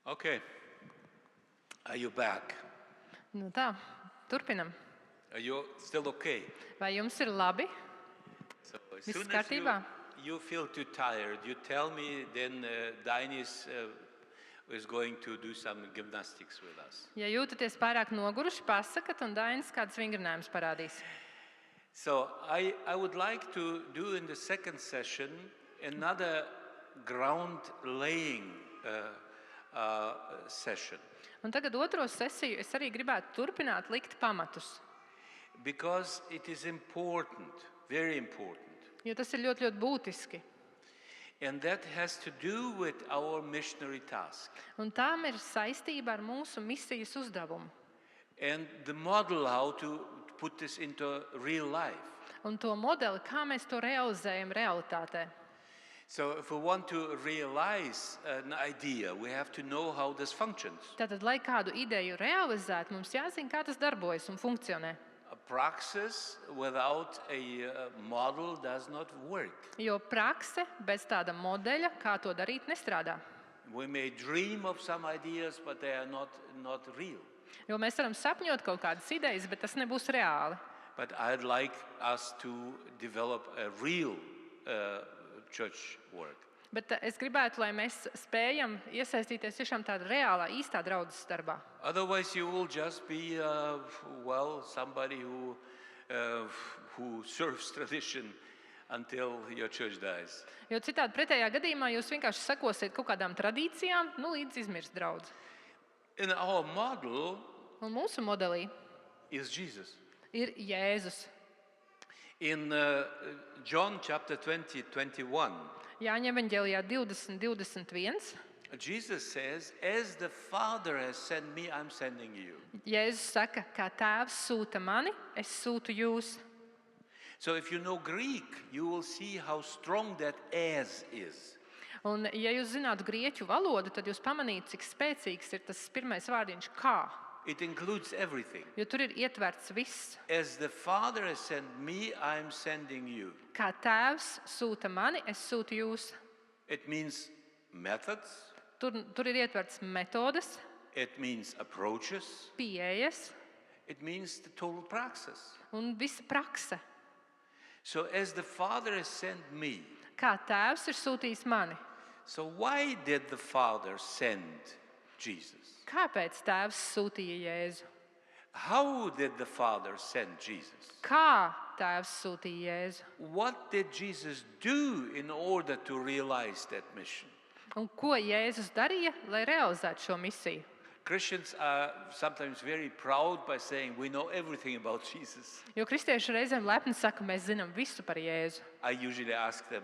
Okay. Are you back? Nu tā, turpinam. Are you still okay? Vai jums ir labi? So as Viss soon as kārtībā? you feel too tired, you tell me, then Dainis is going to do some gymnastics with us. Ja jūtaties pārāk noguruši, pasakat, un Dainis kāds vingrinājumus parādīs. So I would like to do in the second session another ground laying session. Un tagad otro sesiju es arī gribētu turpināt likt pamatus, Because it is important, very important. jo tas ir ļoti, ļoti būtiski. And that has to do with our missionary task. Un tām ir saistība ar mūsu misijas uzdevumu And the model how to put this into real life. un to modeli, kā mēs to realizējam realitātē. So if we want to realize an idea, we have to know how this functions. Tātad, lai kādu ideju realizētu, mums jāzina, kā tas darbojas un funkcionē. A praxis without a model does not work. Jo prakse bez tāda modeļa, kā to darīt, nestrādā. We may dream of some ideas, but they are not real. Jo mēs varam sapņot kaut kādas idejas, bet tas nebūs reāli. But I'd like us to develop a real church work. Bet es gribētu, lai mēs spējam iesaistīties tiešām tādā reālā, īstā draudzes darbā. Otherwise, you will just be somebody who serves tradition until your church dies. Jo citādi pretējā gadījumā jūs vienkārši sekosiet kaut kādām tradīcijām, līdz izmirst draudz. In our model Un mūsu modelī is Jesus. ir Jēzus. In John chapter 20:21, Jāņa evaņģēlijā 20:21. Jesus says, "As the Father has sent me, I'm sending you." Jēzus saka, kā tēvs sūta mani, es sūtu jūs. So if you know Greek, you will see how strong that "as" is. Un, ja jūs zinātu grieķu valodu, tad jūs pamanītu, cik spēcīgs ir tas pirmais vārdiņš kā. It includes everything. Jo tur ir ietverts viss. As the Father has sent me, I'm sending you. Kā tēvs sūta mani, es sūtu jūs. It means methods, Tur ir ietverts metodes, it means approaches, pieejas it means the total praxis. un visa prakse. So as the Father has sent me, Kā tēvs ir sūtījis mani. so why did the Father send Jesus? Kāpēc tēvs sūtīja Jēzu? How did the Father send Jesus? Kā tēvs sūtīja Jēzu? What did Jesus do in order to realize that mission? Un ko Jēzus darīja, lai realizētu šo misiju? Christians are sometimes very proud by saying we know everything about Jesus. Jo kristieši reizēm lepni saka, mēs zinām visu par Jēzu. I usually ask them,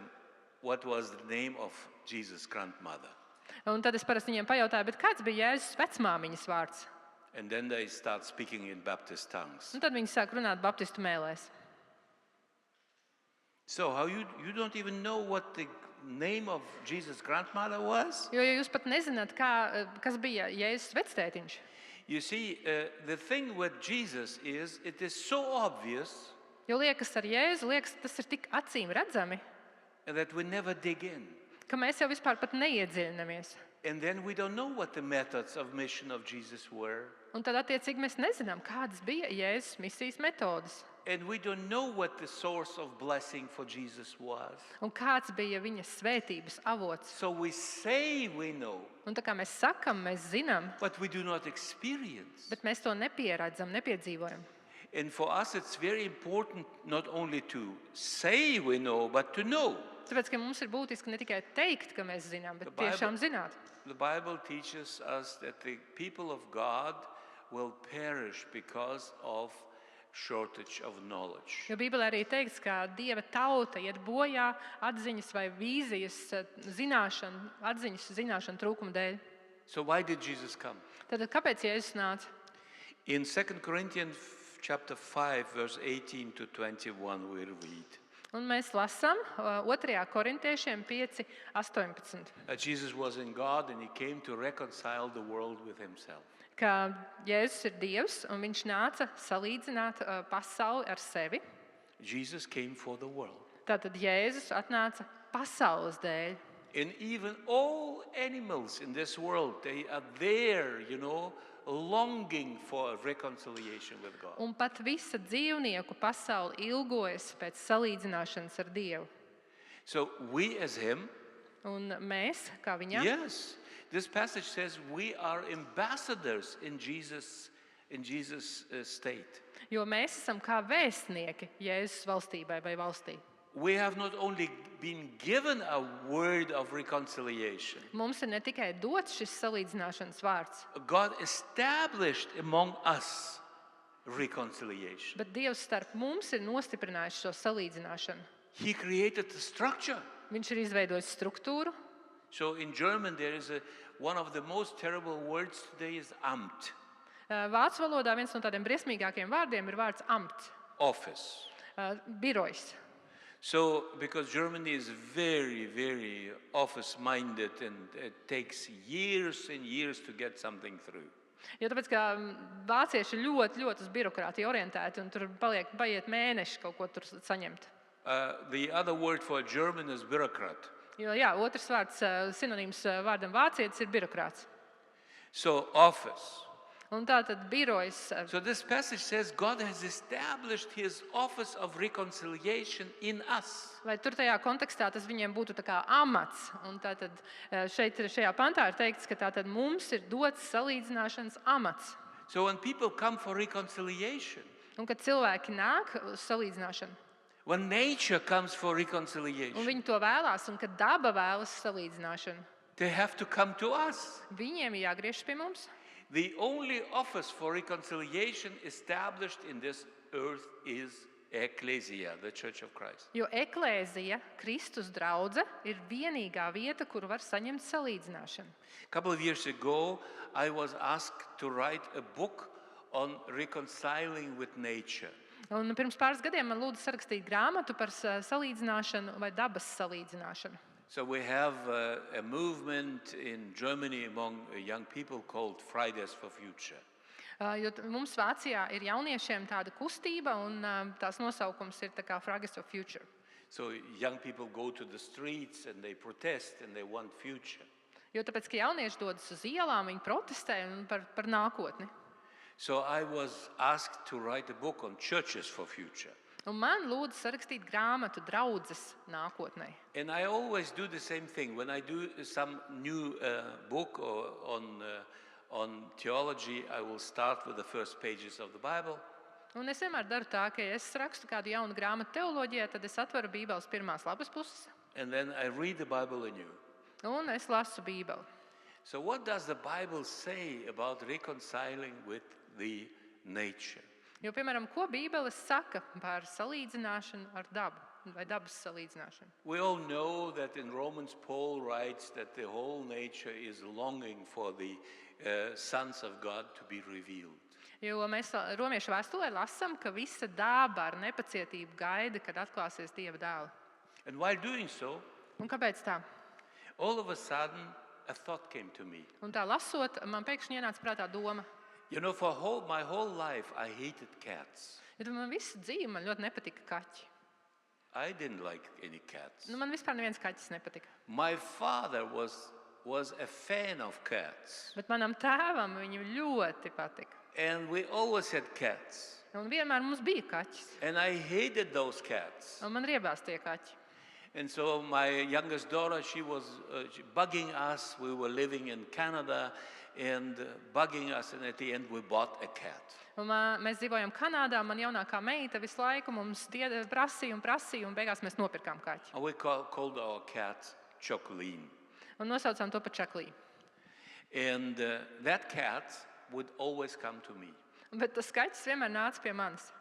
what was the name of Jesus' grandmother? Un tad es parasti viņiem pajautāju, bet kāds bija Jēzus vecmāmiņas vārds? And then they start speaking in Baptist tongues. Un tad viņi sāk runāt baptistu mēlēs. So how you don't even know what the name of Jesus' grandmother was? Jo jūs pat nezināt, kas bija Jēzus vectētiņš. You see, the thing with Jesus is, it is so obvious Jo liekas ar Jēzu, tas ir tik acīm redzami, that we never dig in. ka mēs jau vispār pat neiedziļinamies. And then we don't know what the methods of mission of Jesus were. Un tad attiecīgi mēs nezinām, kādas bija Jēzus misijas metodes. And we don't know what the source of blessing for Jesus was. Un kāds bija viņa svētības avots. So we say we know, Un tā kā mēs sakam, mēs zinām, but we do not experience. bet mēs to nepieredzam, nepiedzīvojam. And for us it's very important not only to say we know, but to know. Tāpēc, ka mums ir būtiski ne tikai teikt, ka mēs zinām, bet tiešām zināt. The Bible teaches us that the people of God will perish because of shortage of knowledge. Jo Bībelē arī teikts, ka Dieva tauta iet bojā atziņas vai vīzijas zināšanu trūkuma dēļ. So why did Jesus come? Tad kāpēc Jēzus nāca? In 2 Corinthians chapter 5 verse 18 to 21 we read. Un mēs lasām 2. korintiešiem 5:18. Jesus was in God and he came to reconcile the world with himself. Ka Jēzus ir Dievs un viņš nāca salīdzināt pasauli ar sevi. Jesus came for the world. Tātad Jēzus atnāca pasaules dēļ. And even all animals in this world, they are there, longing for reconciliation with God. Un pat visa dzīvnieku pasaule ilgojas pēc salīdzināšanas ar Dievu. So we as him, Un mēs, kā viņa, yes, this passage says we are ambassadors in Jesus' state. jo mēs esam kā vēstnieki Jēzus valstībai vai valstī. We have not only been given a word of reconciliation, Mums ir ne tikai dots šis salīdzināšanas vārds, God established among us reconciliation. bet Dievs starp mums ir nostiprinājis šo salīdzināšanu. He created the structure. Viņš ir izveidojis struktūru. So in German, there is one of the most terrible words today is Amt, Vācu valodā viens no tādiem briesmīgākiem vārdiem ir vārds amts, office. birojs. So because Germany is very, very office-minded and it takes years and years to get something through. Jo tāpēc, ka vācieši ļoti, ļoti uz birokrātiju orientēti un tur paiet mēneši kaut ko tur saņemt. The other word for German is bureaucrat. Jo jā, otrs vārds, sinonīms vārdam vācietis ir birokrāts. So office. Un tā tad birojs. So this passage says God has established his office of reconciliation in us. Vai tur tajā kontekstā tas viņiem būtu tā kā amats. Un tātad šajā pantā ir teikts, ka tātad mums ir dots salīdzināšanas amats. So when people come for reconciliation, Un kad cilvēki nāk uz salīdzināšanu, when nature comes for un reconciliation, viņi to vēlās, un kad daba vēlas salīdzināšanu, they have to come to us. viņiem ir jāgriežas pie mums. The only office for reconciliation established in this earth is Ecclesia, the Church of Christ. Jo eklēzija, Kristus draudze, ir vienīgā vieta, kur var saņemt salīdzināšanu. A couple of years ago, I was asked to write a book on reconciling with nature. Un pirms pāris gadiem man lūdza sarakstīt grāmatu par salīdzināšanu vai dabas salīdzināšanu. So we have a movement in Germany among young people called Fridays for Future. Jo mums Vācijā ir jauniešiem tāda kustība, un tās nosaukums ir tā kā Fridays for Future. So young people go to the streets and they protest and they want future. Jo tāpēc, ka jaunieši dodas uz ielām, viņi protestē par nākotni. So I was asked to write a book on churches for future. Un man lūdza sarakstīt grāmatu draudzes nākotnē. And I always do the same thing. When I do some new book or on theology, I will start with the first pages of the Bible. Un es vienmēr daru tā, ka ja es rakstu kādu jaunu grāmatu teoloģijā, tad es atveru Bībeles pirmās lapas puses, And then I read the Bible anew. un es lasu Bībeli. So what does the Bible say about reconciling with the nature? Jo, piemēram, ko Bībele saka par salīdzināšanu ar dabu vai dabas salīdzināšanu? We all know that in Romans, Paul writes that the whole nature is longing for the sons of God to be revealed. Jo mēs Romiešu vēstulē lasām, ka visa daba ar nepacietību gaida, kad atklāsies Dieva dēli. And while doing so, Un kāpēc tā? all of a sudden, a thought came to me. Un tā lasot, man pēkšņi ienāca prātā doma. You know, for my whole life, I hated cats. Jo man visu dzīvi man ļoti nepatika kaķi. I didn't like any cats. Man vispār neviens kaķis nepatika. My father was a fan of cats. Bet manam tēvam viņu ļoti patika. And we always had cats. Un vienmēr mums bija kaķis. And I hated those cats. Un man riebās tie kaķi. And so my youngest daughter, she was bugging us. We were living in Canada and bugging us. And at the end, we bought a cat. Un mēs dzīvojam Kanādā. Man jaunākā meita visu laiku mums prasīja, un beigās mēs nopirkām kaķi. And we called our cat Chocoline. Un nosaucām to par Čaklī. And that cat would always come to me. Bet tas kaķis vienmēr nāca pie manis.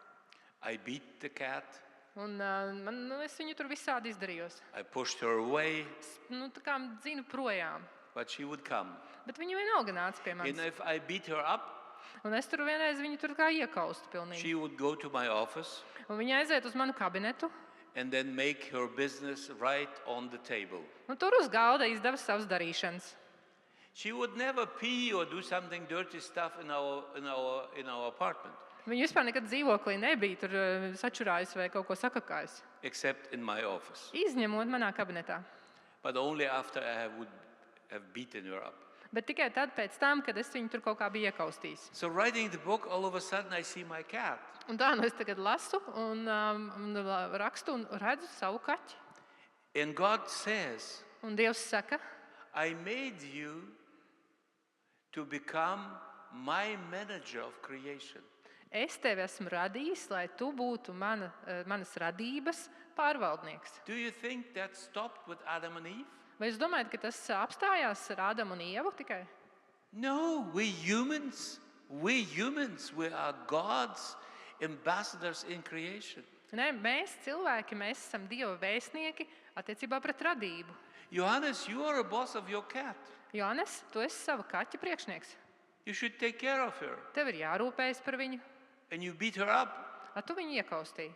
I beat the cat. Un es viņu tur visādi izdarījos. I pushed her away, Tā kā dzinu projām. but she would come. Bet viņa vienalga nāca pie And manis. if I beat her up, Un es tur vienreiz viņu tur kā iekaustu pilnīgi. she would go to my office Un viņa aiziet uz manu kabinetu. and then make her business right on the table. Un tur uz galda izdeva savas darīšanas. She would never pee or do something dirty stuff in our apartment, Viņa vispār nekad dzīvoklī nebija tur sačurājusi vai kaut ko sakakājusi. except in my office. Izņemot manā kabinetā. but only after I would have beaten her up. Bet tikai tad, pēc tam, kad es viņu tur kaut kā biju iekaustījis. So writing the book, all of a sudden I see my cat. Un tā nu es tagad lasu un rakstu un redzu savu kaķi. And God says, Un Dievs saka, I made you to become my manager of creation. es tevi esmu radījis, lai tu būtu manas radības pārvaldnieks. Do you think that stopped with Adam and Eve? Vai jūs domājat, ka tas apstājās ar Ādamu un Ievu tikai? No, we humans, we are God's ambassadors in creation. Nē, mēs cilvēki, mēs esam Dieva vēstnieki attiecībā pret radību. Johannes, you are a boss of your cat. Johannes, tu esi sava kaķa priekšnieks. You should take care of her. Tev ir jārūpējas par viņu. And you beat her up. Tu viņu iekaustīji.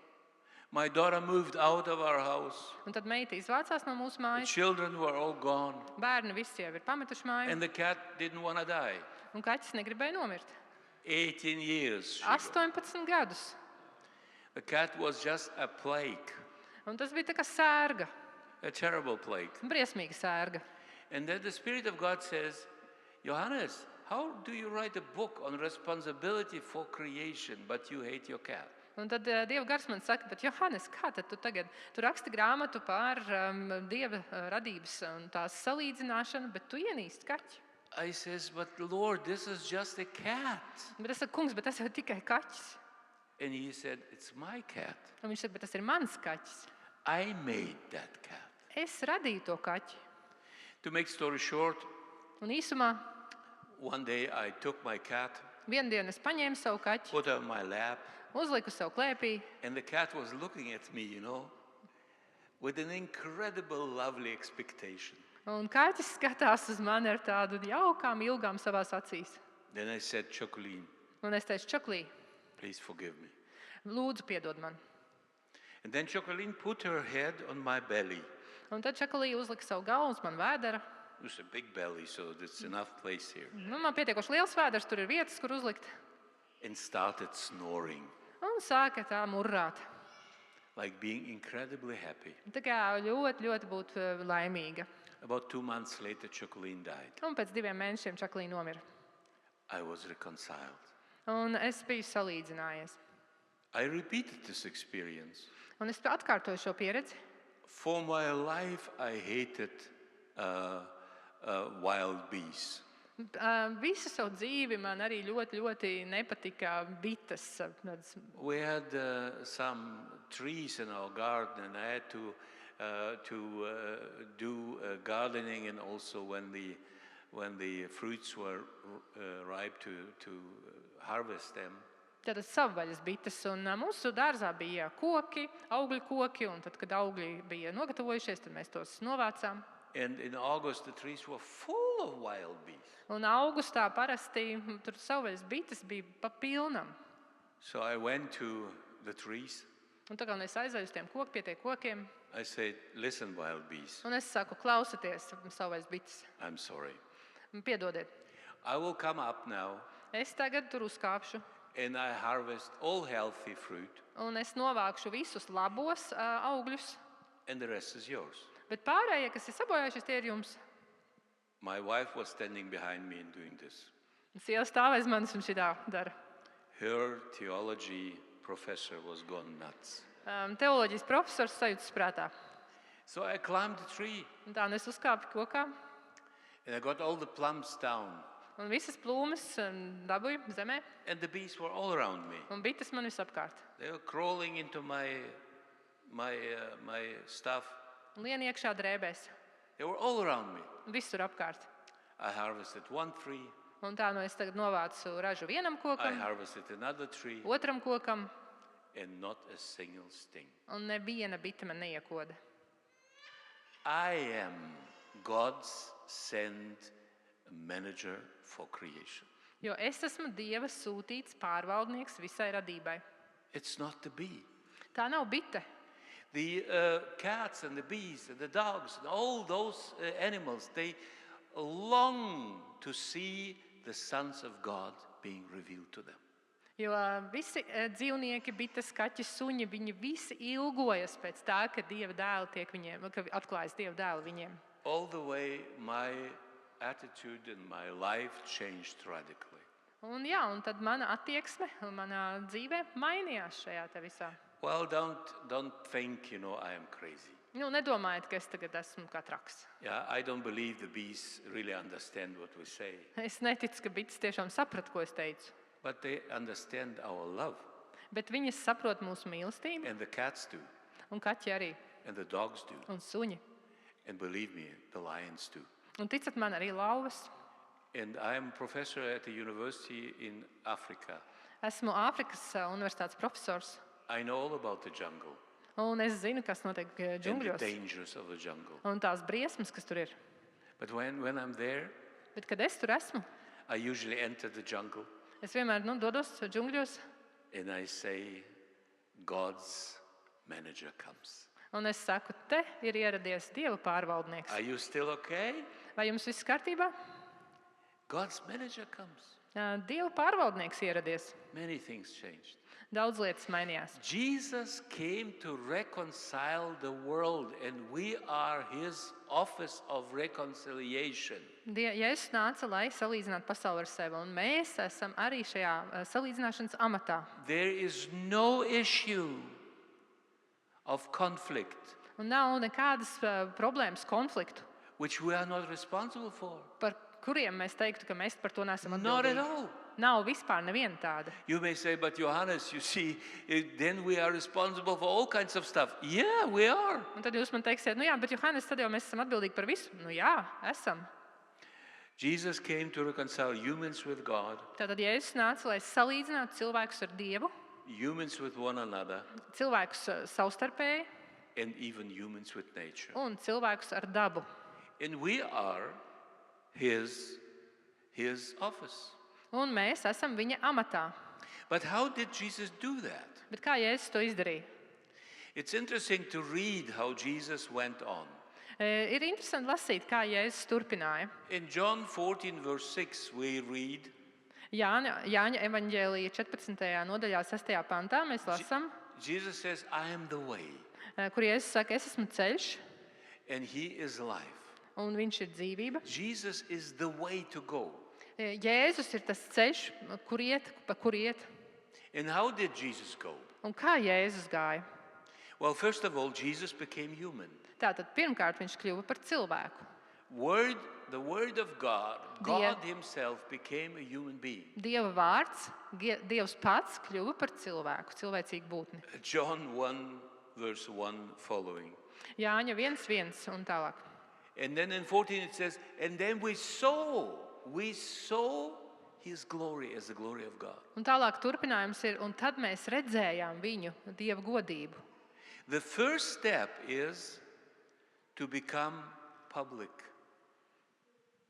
My daughter moved out of our house. Un tad meita izvācās no mūsu The mājas. children were all gone. Bērni visi jau ir pametuši māju. And the cat didn't want to die. Un kaķis negribēja nomirt. 18 years. she got. 18 gadus. The cat was just a plague, Un tas bija tā kā sērga. a terrible plague. Briesmīga sērga. And then the Spirit of God says, Johannes, how do you write a book on responsibility for creation, but you hate your cat? Un tad Dieva gars man saka, bet Johannes, kā tad tu tagad? Tu raksti grāmatu par Dieva radības un tās salīdzināšanu, bet tu ienīsti kaķi. I says, but Lord, this is just a cat. Bet es saku, kungs, bet tas jau tikai kaķis. And he said, it's my cat. Un viņš saka, bet tas ir mans kaķis. I made that cat. Es radīju to kaķi. To make story short, Un īsumā, one day I took my cat, vienu dienu es paņēmu savu kaķi, put her on my lap, uzliku savu klēpī, and the cat was looking at me, with an incredible, lovely expectation. un kaķis skatās uz mani ar tādu jaukām, ilgām savās acīs. Then I said, Chocolene, Un es teicu, Čaklī, please forgive me. lūdzu piedod man. And then Chocolene put her head on my belly. Un tad Čaklī uzlika savu galvu uz man vēdera. It was a big belly, so there's enough place here. Nu, man pietiekoši liels vēders, tur ir vietas, kur uzlikt. And started snoring, Un sāka tā murrāt. like being incredibly happy. Tā kā ļoti būt laimīga. About 2 months later, Chocolene died. Un pēc 2 mēnešiem Čaklī nomira. I was reconciled. Un es biju salīdzinājies. I repeated this experience. Un es atkārtoju šo pieredzi. For my life, I hated wild bees. Visu savu dzīvi man arī ļoti nepatika bites. We had some trees in our garden, and I had to do gardening, and also when the fruits were ripe to harvest them. Tātad savvaļas bites, un mūsu dārzā bija koki, augļu koki, un tad, kad augļi bija nogatavojušies, tad mēs tos novācām. And in August, the trees were full of wild bees. Un augustā parasti tur savvaļas bites bija pa pilnam. So I went to the trees. Un tā kā es aizēju uz tiem pie tiem kokiem, I said, listen, wild bees, un es saku, klausieties, savvaļas bites, I'm sorry. piedodiet. I will come up now, Es tagad tur uzkāpšu, and I harvest all healthy fruit, un es novākšu visus labos augļus, and the rest is yours. bet pārējie, kas ir sabojājušies, tie ir jums. My wife was standing behind me and doing this. Sieva stāv aiz manis un šitā dara. Her theology professor was gone nuts. Teoloģijas profesors sajūtas prātā. So I climbed the tree, Un tā, un es uzkāpu kokā, and I got all the plums down, un visas plūmes dabūju zemē, and the bees were all around me. un bites man visapkārt. They were crawling into my stuff. Un lien iekšā drēbēs, They were all around me. visur apkārt. I harvested one tree, Un tā, es tagad novācu ražu vienam I kokam, harvested another tree, otram kokam, and not a single sting. un neviena bite man neiekoda. I am God's sent manager for creation. Jo es esmu Dieva sūtīts pārvaldnieks visai radībai. It's not the bee. Tā nav bite. The cats and the bees and the dogs and all those animals, they long to see the sons of God being revealed to them. Jo visi dzīvnieki, bites, kaķi, suņi, viņi visi ilgojas pēc tā, ka Dieva dēli tiek viņiem, ka atklājas Dieva dēli viņiem. all the way my attitude and my life changed radically. Un, jā, un tad mana attieksme, manā dzīvē mainījās šajā te visā. Well, don't think, I am crazy. Nu, nedomājiet, ka es tagad esmu kā traks. Yeah, I don't believe the bees really understand what we say, Es neticu, ka bites tiešām saprat, ko es teicu. but they understand our love, Bet viņas saprot mūsu mīlestību, and the cats do, un kaķi arī, and the dogs do, un suņi. and believe me, the lions do. Un ticat man, arī lauvas. And I am a professor at a university in Africa. Esmu Āfrikas universitātes profesors, I know all about the jungle un es zinu, kas notiek and the džungļos, dangers of the jungle. un tās briesmas, kas tur ir. But when I'm there, Bet, kad es tur esmu, I usually enter the jungle es vienmēr dodos džungļos, and I say, God's manager comes. un es saku, te ir ieradies Dieva pārvaldnieks. Are you still okay? Vai jums viss kārtībā? God's manager comes. Dieva pārvaldnieks ieradies. Many things changed. Daudz lietas mainījās. Jesus came to reconcile the world, and we are his office of reconciliation. Jēzus nāca, lai salīdzinātu pasauli ar sevi, un mēs esam arī šajā salīdzināšanas amatā. There is no issue of conflict Un nav nekādas problēmas, konfliktu, which we are not responsible for. par kuriem mēs teiktu, ka mēs par to neesam Not at atbildīgi. all. Nav vispār neviena tāda. You may say, but Johannes, you see, then we are responsible for all kinds of stuff. Yeah, we are. Un tad jūs man teiksiet, nu jā, bet Johannes, tad jau mēs esam atbildīgi par visu. Nu jā, esam. Jesus came to reconcile humans with God, Tātad Jēzus nāca, lai salīdzinātu cilvēkus ar Dievu, humans with one another, cilvēkus savstarpēji and even humans with nature. un cilvēkus ar dabu. And we are his office. Un mēs esam viņa amatā. But how did Jesus do that? Bet kā Jēzus to izdarīja? It's interesting to read how Jesus went on. Ir interesanti lasīt, kā Jēzus turpināja. In John 14, verse 6, we read, Jāņa evaņģēlija 14. nodaļā 6. pantā mēs lasām, Jesus says, I am the way, kur Jēzus saka, es esmu ceļš, and he is life. un viņš ir dzīvība. Jesus is the way to go. Jēzus ir tas ceļš, pa kur iet. And how did Jesus go? Un kā Jēzus gāja? Well, first of all, Jesus became human. Tātad pirmkārt viņš kļuva par cilvēku. The word of God, God himself became a human being. Dieva vārds, Dievs pats kļuva par cilvēku, cilvēcīgu būtni. John 1, verse 1 following. Jāņa 1:1 un tālāk. And then in 14 it says, and then we saw his glory as the glory of God. Un tālāk turpinājums ir, un tad mēs redzējām viņu, Dieva godību. The first step is to become public.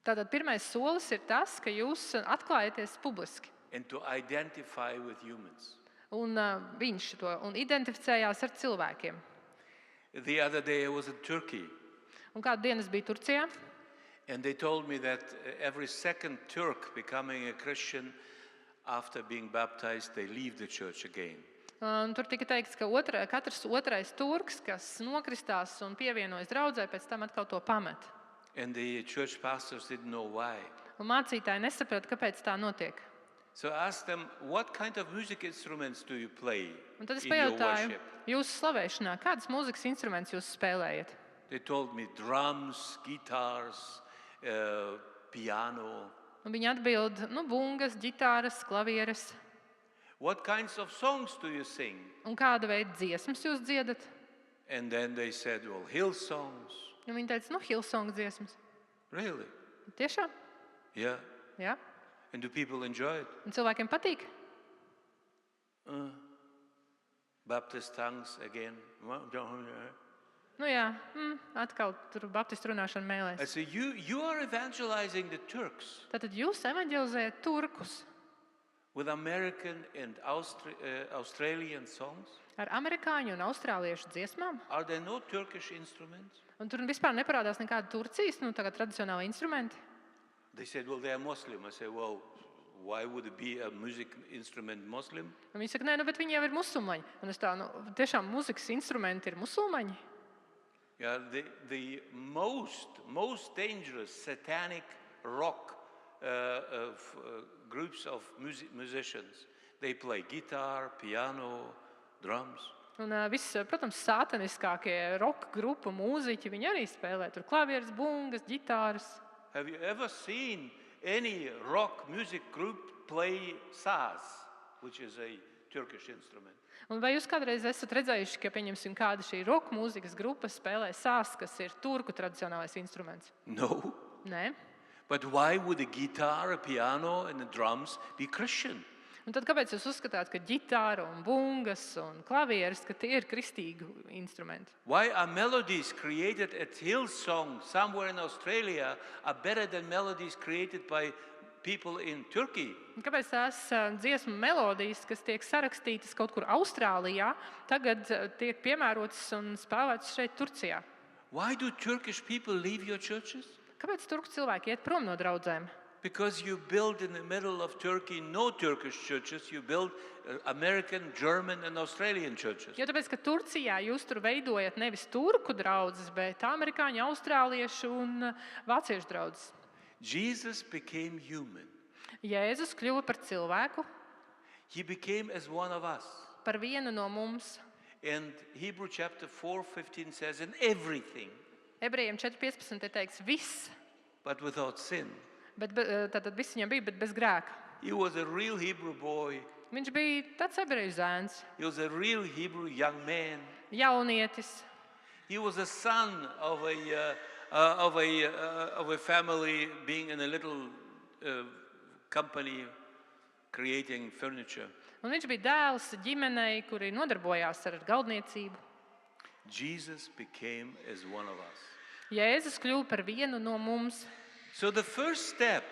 Tātad pirmais solis ir tas, ka jūs atklājaties publiski. And to identify with humans. Un viņš to identificējās ar cilvēkiem. The other day I was in Turkey, Un kādu dienu es biju Turcijā, and they told me that every second Turk becoming a Christian after being baptized, they leave the church again. un tur tika teikts, ka katrs otrais turks, kas nokristās un pievienojas draudzē, pēc tam atkal to pamet. And the church pastors didn't know why. Un mācītāji nesaprata, kāpēc tā notiek. So I asked them, what kind of music instruments do you play Un tad es in your pajautāju, worship? jūsu slavēšanā, kādas mūzikas instrumentus jūs spēlējat? They told me drums, guitars, piano. Un viņi atbild, bungas, ģitāras, klavieres. What kinds of songs do you sing? Un kāda veida dziesmas jūs dziedat? And then they said, well, hill songs. Un viņi teica, Hillsong dziesmas. Really? Tiešām? Yeah. Jā. And do people enjoy it? Un cilvēkiem patīk. Baptist tongues again. Nu jā, atkal tur baptistu runāšana I mēlēs. say, you are evangelizing the Turks Tātad jūs evaņģelizējat turkus with American and Australian songs. ar amerikāņu un austrāliešu dziesmām. Are there no Turkish instruments? Un tur vispār neparādās nekāda Turcijas, tagad tradicionāla instrumenti. They said, well, they are Muslim. I said, well, why would it be a music instrument Muslim? Un viņi saka, nē, bet viņi jau ir musulmaņi. Un es tā, tiešām muzikas instrumenti ir musulmaņi. Yeah, the most dangerous satanic rock groups of musicians. They play guitar, piano, drums. Un protams, sātaniskākie roka grupu mūziķi, viņi arī spēlē tur klavieres, bungas, ģitāras. Have you ever seen any rock music group play saz, which is a Turkish instrument? Un vai jūs kādreiz esat redzējuši, ka, pieņemsim, kāda šī roka mūzikas grupa spēlē sās, kas ir turku tradicionālais instruments? No. Nē. But why would a guitar, a piano and the drums be Christian? Un tad kāpēc jūs uzskatāt, ka ģitāra un bungas un klavieres, ka tie ir kristīgu instrumenti? Why are melodies created at Hillsong somewhere in Australia are better than melodies created by people in Turkey? Un kāpēc tās dziesmu melodijas, kas tiek sarakstītas kaut kur Austrālijā, tagad tiek piemērotas un spēlētas šeit Turcijā? Why do Turkish people leave your churches? Kāpēc turku cilvēki iet prom no draudzēm? Because you build in the middle of Turkey no Turkish churches, you build American, German and Australian churches. Jo tāpēc, ka Turcijā jūs tur veidojat nevis turku draudzes, bet amerikāņu, austrāliešu un vāciešu draudzes. Jesus became human. Jēzus kļuva par cilvēku, He became as one of us. par vienu no mums. And Hebrew chapter 4:15 says, in everything, Ebrejiem 4.15 ir teikts viss, but without sin. Tātad viss viņam bija, bet bez grēka. He was a real Hebrew boy. Viņš bija tāds ebreju zēns, He was a real Hebrew young man. jaunietis. He was a son of a family being in a little company creating furniture. Un viņš bija dēls ģimenei, kuri nodarbojās ar galdniecību. Jesus became as one of us. Jēzus kļuva par vienu no mums. So the first step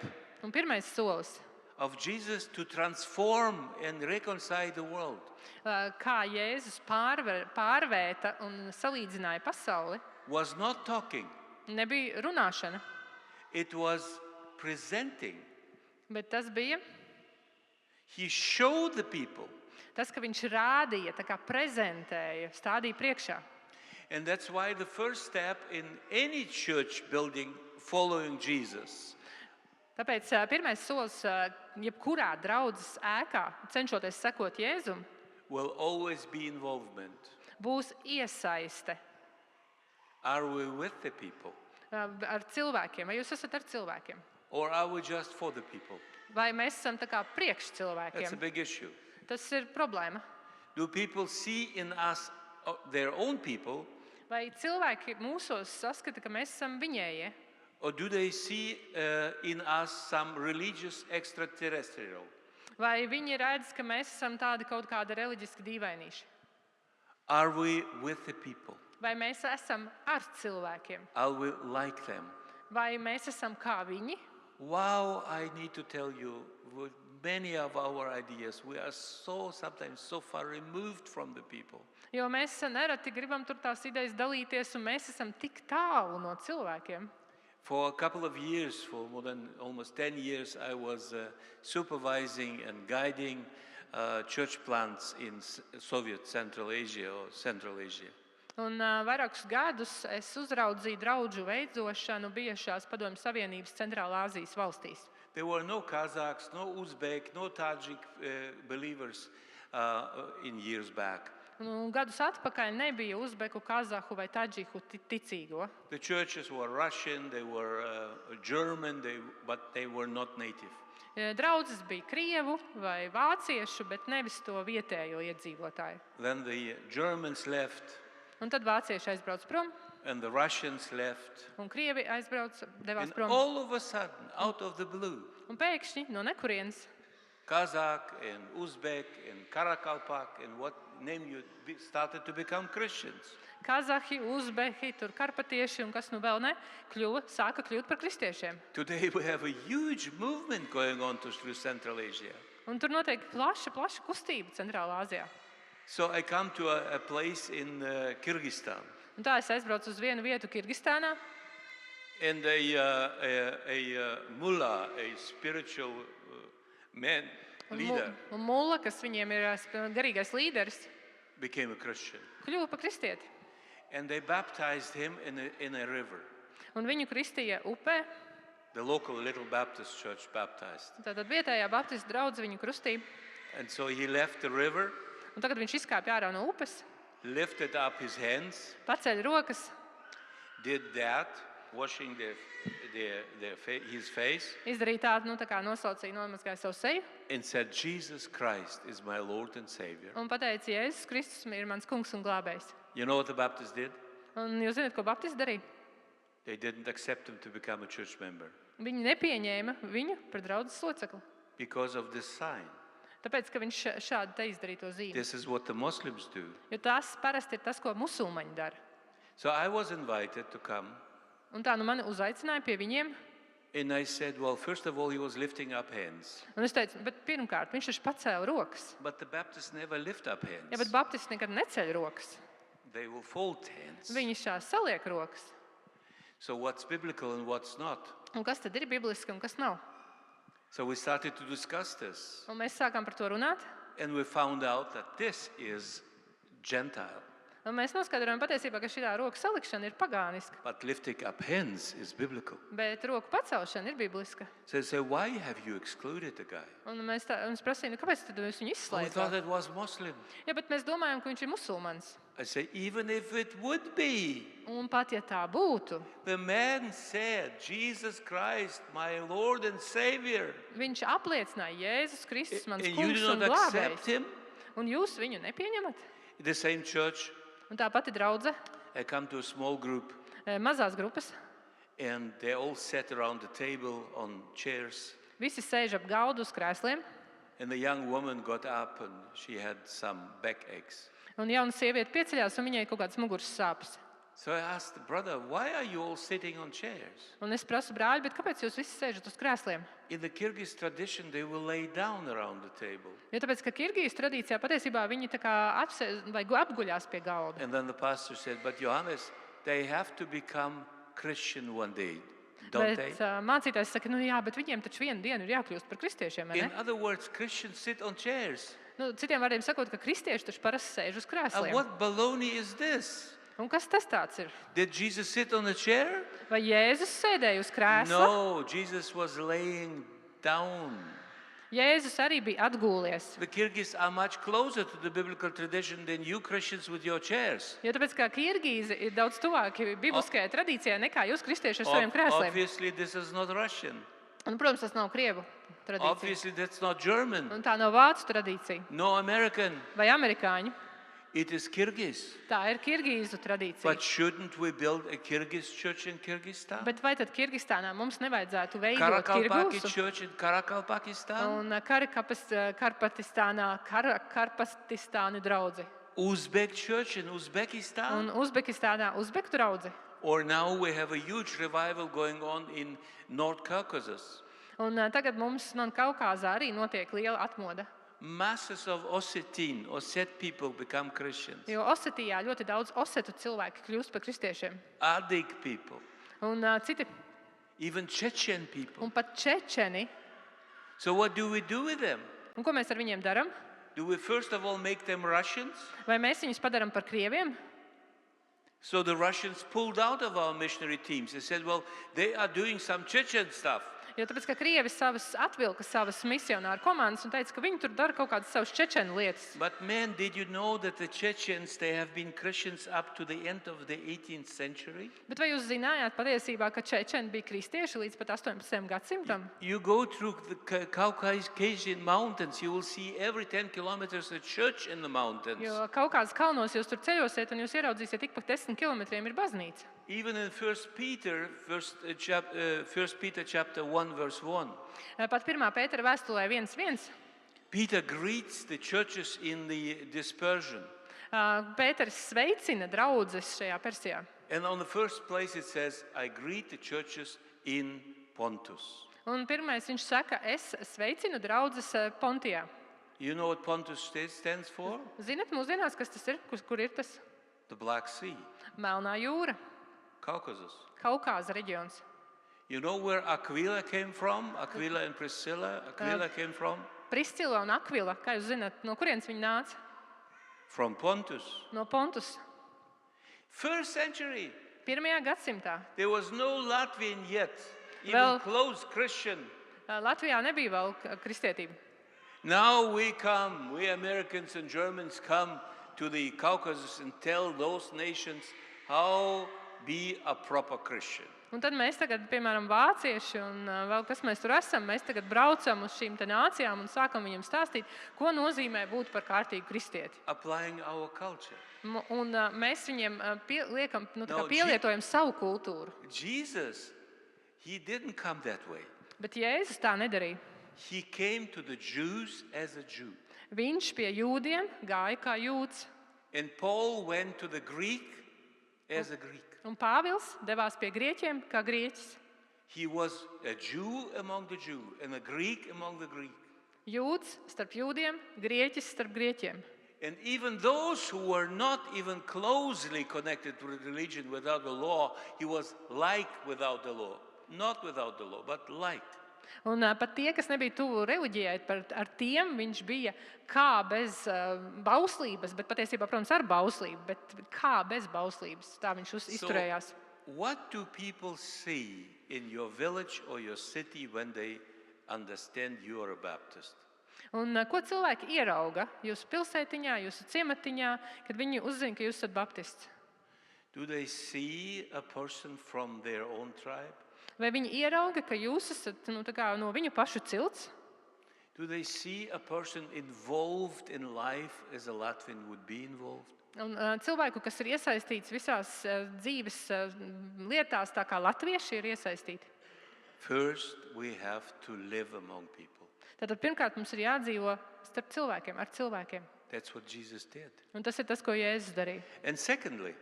Un pirmais solis, of Jesus to transform and reconcile the world kā Jēzus pārvērta un salīdzināja pasauli, was not talking, nebija runāšana, it was presenting. bet tas bija He showed the people. tas, ka viņš rādīja, tā kā prezentēja, stādīja priekšā. And that's why the first step in any church building following Jesus Tāpēc pirmais solis jebkurā draudzes ēkā, cenšoties sekot Jēzum, will always be involvement. būs iesaiste Are we with the people ar cilvēkiem. Vai jūs esat ar cilvēkiem? or are we just for the people? Vai mēs esam tā kā priekš That's a cilvēkiem? big issue. Tas ir problēma. Do people see in us their own people, Vai cilvēki mūsos saskata, ka mēs esam viņējie? or do they see in us some religious extraterrestrial? Vai viņi redz, ka mēs esam tādi kaut kādi reliģiski dīvainīši? Are we with the people? Vai mēs esam ar cilvēkiem? Are we like them? Vai mēs esam kā viņi? Wow, I need to tell you, with many of our ideas, we are sometimes so far removed from the people. Jo mēs nereti gribam tur tās idejas dalīties, un mēs esam tik tālu no cilvēkiem. For a couple of years, for more than almost 10 years, I was supervising and guiding church plants in Soviet Central Asia or Central Asia. Un vairākus gadus es uzraudzīju draudžu veidošanu bijušās Padomju Savienības Centrālā Āzijas valstīs. There were no Kazakhs, no Uzbek, no Tajik believers in years back. Un gadus atpakaļ nebija uzbeku, kazahu vai tadžiku ticīgo. The churches were Russian, they were German, but they were not native. Draudzes bija krievu vai vāciešu, bet nevis to vietējo iedzīvotāju. Then the Germans left, Un tad vācieši aizbrauc prom, and the Russians left. un krievi devās And prom. all of a sudden, out of the blue, Un pēkšņi no nekurienes Kazakh and Uzbek and Karakalpak and what name you started to become Christians. kazahi, uzbehi, tur karpatieši un kas nu vēl ne, sāka kļūt par kristiešiem. Today we have a huge movement going on through Central Asia. Un tur notiek plaša kustība Centrālā Āzijā. So I come to a place in Kyrgyzstan, Un tā es aizbraucu uz vienu vietu Kirgistānā, and a mullah, a spiritual man, leader, un mulla, kas viņiem ir garīgais līderis, became a Christian. kļuva par kristieti. and they baptized him in a river. un viņu kristīja upē. The local little Baptist church baptized. Tātad vietējā baptistu draudze viņu krustīja. And so he left the river, Un tagad viņš izkāpa ārā no upes, lifted up his hands, paceļ rokas, did that, washing his face, izdarīja tādu, tā kā nosaucīja, nomazgāja savu seju and said, Jesus Christ is my Lord and Savior. un pateica, Jēzus Kristus ir mans kungs un glābējs. You know what the Baptists did? Un jūs zināt, ko baptisti darīja? They didn't accept him to become a church member Viņi nepieņēma viņu par draudzes locekli. because of this sign. Tāpēc, ka viņš šādi te izdarīja to zīmi. This is what the Muslims do. Jo tas parasti ir tas, ko musulmaņi dara. So I was invited to come, Un tā mani uzaicināja pie viņiem. and I said, well, first of all, he was lifting up hands. Un es teicu, bet pirmkārt, viņš taču pacēla rokas. But the Baptists never lift up Ja, hands. bet baptisti nekad neceļ rokas. They will fold hands. Viņi šā saliek rokas. So what's biblical and what's not? Un kas tad ir bibliski un kas nav? So we started to discuss this, Un mēs sākām par to runāt. and we found out that this is Gentile, Un mēs noskaidrojam patiesībā, ka šī roku salikšana ir pagāniska. but lifting up hands is biblical. Bet roku pacelšana ir bibliska. So they say, why have you excluded the guy? Un mēs prasījām, kāpēc tad jūs viņu Oh, we thought izslēdzāt? it was Muslim. Ja, bet mēs domājam, ka viņš ir musulmanis. I say, even if it would be, Un pat ja tā būtu, the man said, Jesus Christ, my Lord and Savior. viņš apliecināja Jēzus Kristus, mans And you kungs do un not accept glābējs. him? Un jūs viņu nepieņemat? In the same church, Un tā pati draudze, I come to a small group, mazās grupas, and they all sat around the table on chairs. visi sēž ap galdu uz krēsliem. And the young woman got up, and she had some backaches. Un jauna sieviete pieceļās, un viņai kaut kādas muguras sāpes. So I asked the brother, why are you all sitting on chairs? Un es prasu, brāļi, bet kāpēc jūs visi sēžat uz krēsliem? In the Kyrgyz tradition, they will lay down around the table. Jo tāpēc, ka Kirgijas tradīcijā patiesībā viņi tā kā apguļās pie galda. And then the pastor said, but Johannes, they have to become Christian one day, don't they? Bet mācītājs saka, nu jā, bet viņiem taču vienu dienu ir jākļūst par kristiešiem, vai In ne? other words, Christians sit on chairs. Nu, citiem vārdiem sakot, ka kristieši taču parasti sēž uz And krēsliem. what baloney is this? Un kas tas tāds ir? Did Jesus sit on a chair? Vai Jēzus sēdēja uz krēsla? No, Jesus was laying down. Jēzus arī bija atgūlies. The Kyrgyz are much closer to the biblical tradition than you Christians with your chairs. Jo tāpēc, ka Kirgīzi ir daudz tuvāki bibliskajai tradīcijai nekā jūs kristieši ar saviem krēsliem. Obviously, this is not Russian. Un, protams, tas nav krievu tradīcija. Obviously, that's not German. Un tā nav vācu tradīcija No American. vai amerikāņu. It is Kyrgyz. Tā ir Kirgīzu tradīcija. But shouldn't we build a Kyrgyz church in Kyrgyzstan? Bet vai tad Kirgistānā mums nevajadzētu veidot Karakalpaki Kirgūsu? church in Karakalpakistan? Un Karpatistānu draudzi. Uzbek church in Uzbekistan? Un Uzbekistānā Uzbeku draudzi. Or now we have a huge revival going on in North Caucasus. Un tagad mums Kaukāzā arī notiek liela atmoda. Masses of Osset people become Christians. Jo Osetijā ļoti daudz osetu cilvēki kļūst par kristiešiem. Adik people, Un citi, even Chechen people. un pat čečeni. So what do we do with them? Un ko mēs ar viņiem darām? Do we first of all make them Russians? Vai mēs viņus padarām par krieviem? So the Russians pulled out of our missionary teams. They said, well, they are doing some Chechen stuff. Jo tāpēc, ka krievi atvilka savas misionāru komandas un teica, ka viņi tur dara kaut kādas savas čečenu lietas. But man, did you know that the Chechens, they have been Christians up to the end of the 18th century? Bet vai jūs zinājāt patiesībā, ka čečeni bija kristieši līdz pat 18. gadsimtam? You go through the Caucasian mountains, you will see every 10 kilometers a church in the mountains. Jo Kaukāzas kalnos jūs tur ceļosiet un jūs ieraudzīsiet, ik pa 10 kilometriem ir baznīca. Even in 1 Peter chapter 1, verse 1, Pat 1. Pētera vēstulē 1:1. Peter greets the churches in the dispersion. Pēters sveicina draudzes šajā Persijā. And on the first place it says, I greet the churches in Pontus. Un pirmais viņš saka, es sveicinu draudzes Pontijā. You know what Pontus stands for? Zinat mūsdienās, kas tas ir? Kur ir tas? The Black Sea, Melnā jūra, Caucasus. Kaukāza reģions. You know where Aquila came from? Aquila and Priscilla. Aquila came from? Priscila un Akvila, kā jūs zināt, no kurienes viņi nāca? From Pontus. No Pontus. First century. 1. gadsimtā. There was no Latvian yet, even Well- close Christian. Latvijā nebija vēl kristietība. Now we Americans and Germans come to the Caucasus and tell those nations how be a proper Christian. Un tad mēs tagad, piemēram, vācieši un vēl kas mēs tur esam, mēs tagad braucam uz šīm te nācijām un sākam viņiem stāstīt, ko nozīmē būt par kārtīgu kristieti. Applying our culture. Un mēs viņiem liekam, No, pielietojam savu kultūru. Jesus, he didn't come that way. Bet Jēzus tā nedarīja. He came to the Jews as a Jew. Viņš pie jūdiem gāja kā jūds. And Paul went to the Greek as a Greek. Un Pāvils devās pie grieķiem kā grieķis. He was a Jew among the Jews and a Greek among the Greek. Jūds starp jūdiem, grieķis starp grieķiem. And even those who were not even closely connected to religion without the law, he was like without the law. Not without the law, but like. Un pat tie, kas nebija tuvu reliģijai, ar tiem viņš bija kā bez bauslības, bet patiesībā, protams, ar bauslību, bet kā bez bauslības. Tā viņš izturējās. What do people see in your village or your city when they understand you are a Baptist? Un ko cilvēki ierauga jūsu pilsētiņā, jūsu ciematiņā, kad viņi uzzina, ka jūs esat baptists? Do they see a person from their own tribe? Vai viņi ierauga, ka jūs esat no viņu pašu cilts? Do they see a person involved in life as a Latvian would be involved? Un cilvēku, kas ir iesaistīts visās dzīves lietās, tā kā latvieši ir iesaistīti. First, we have to live among people. Tātad pirmkārt mums ir jādzīvo starp cilvēkiem, ar cilvēkiem. That's what Jesus did. Un tas ir tas, ko Jēzus darīja. And secondly,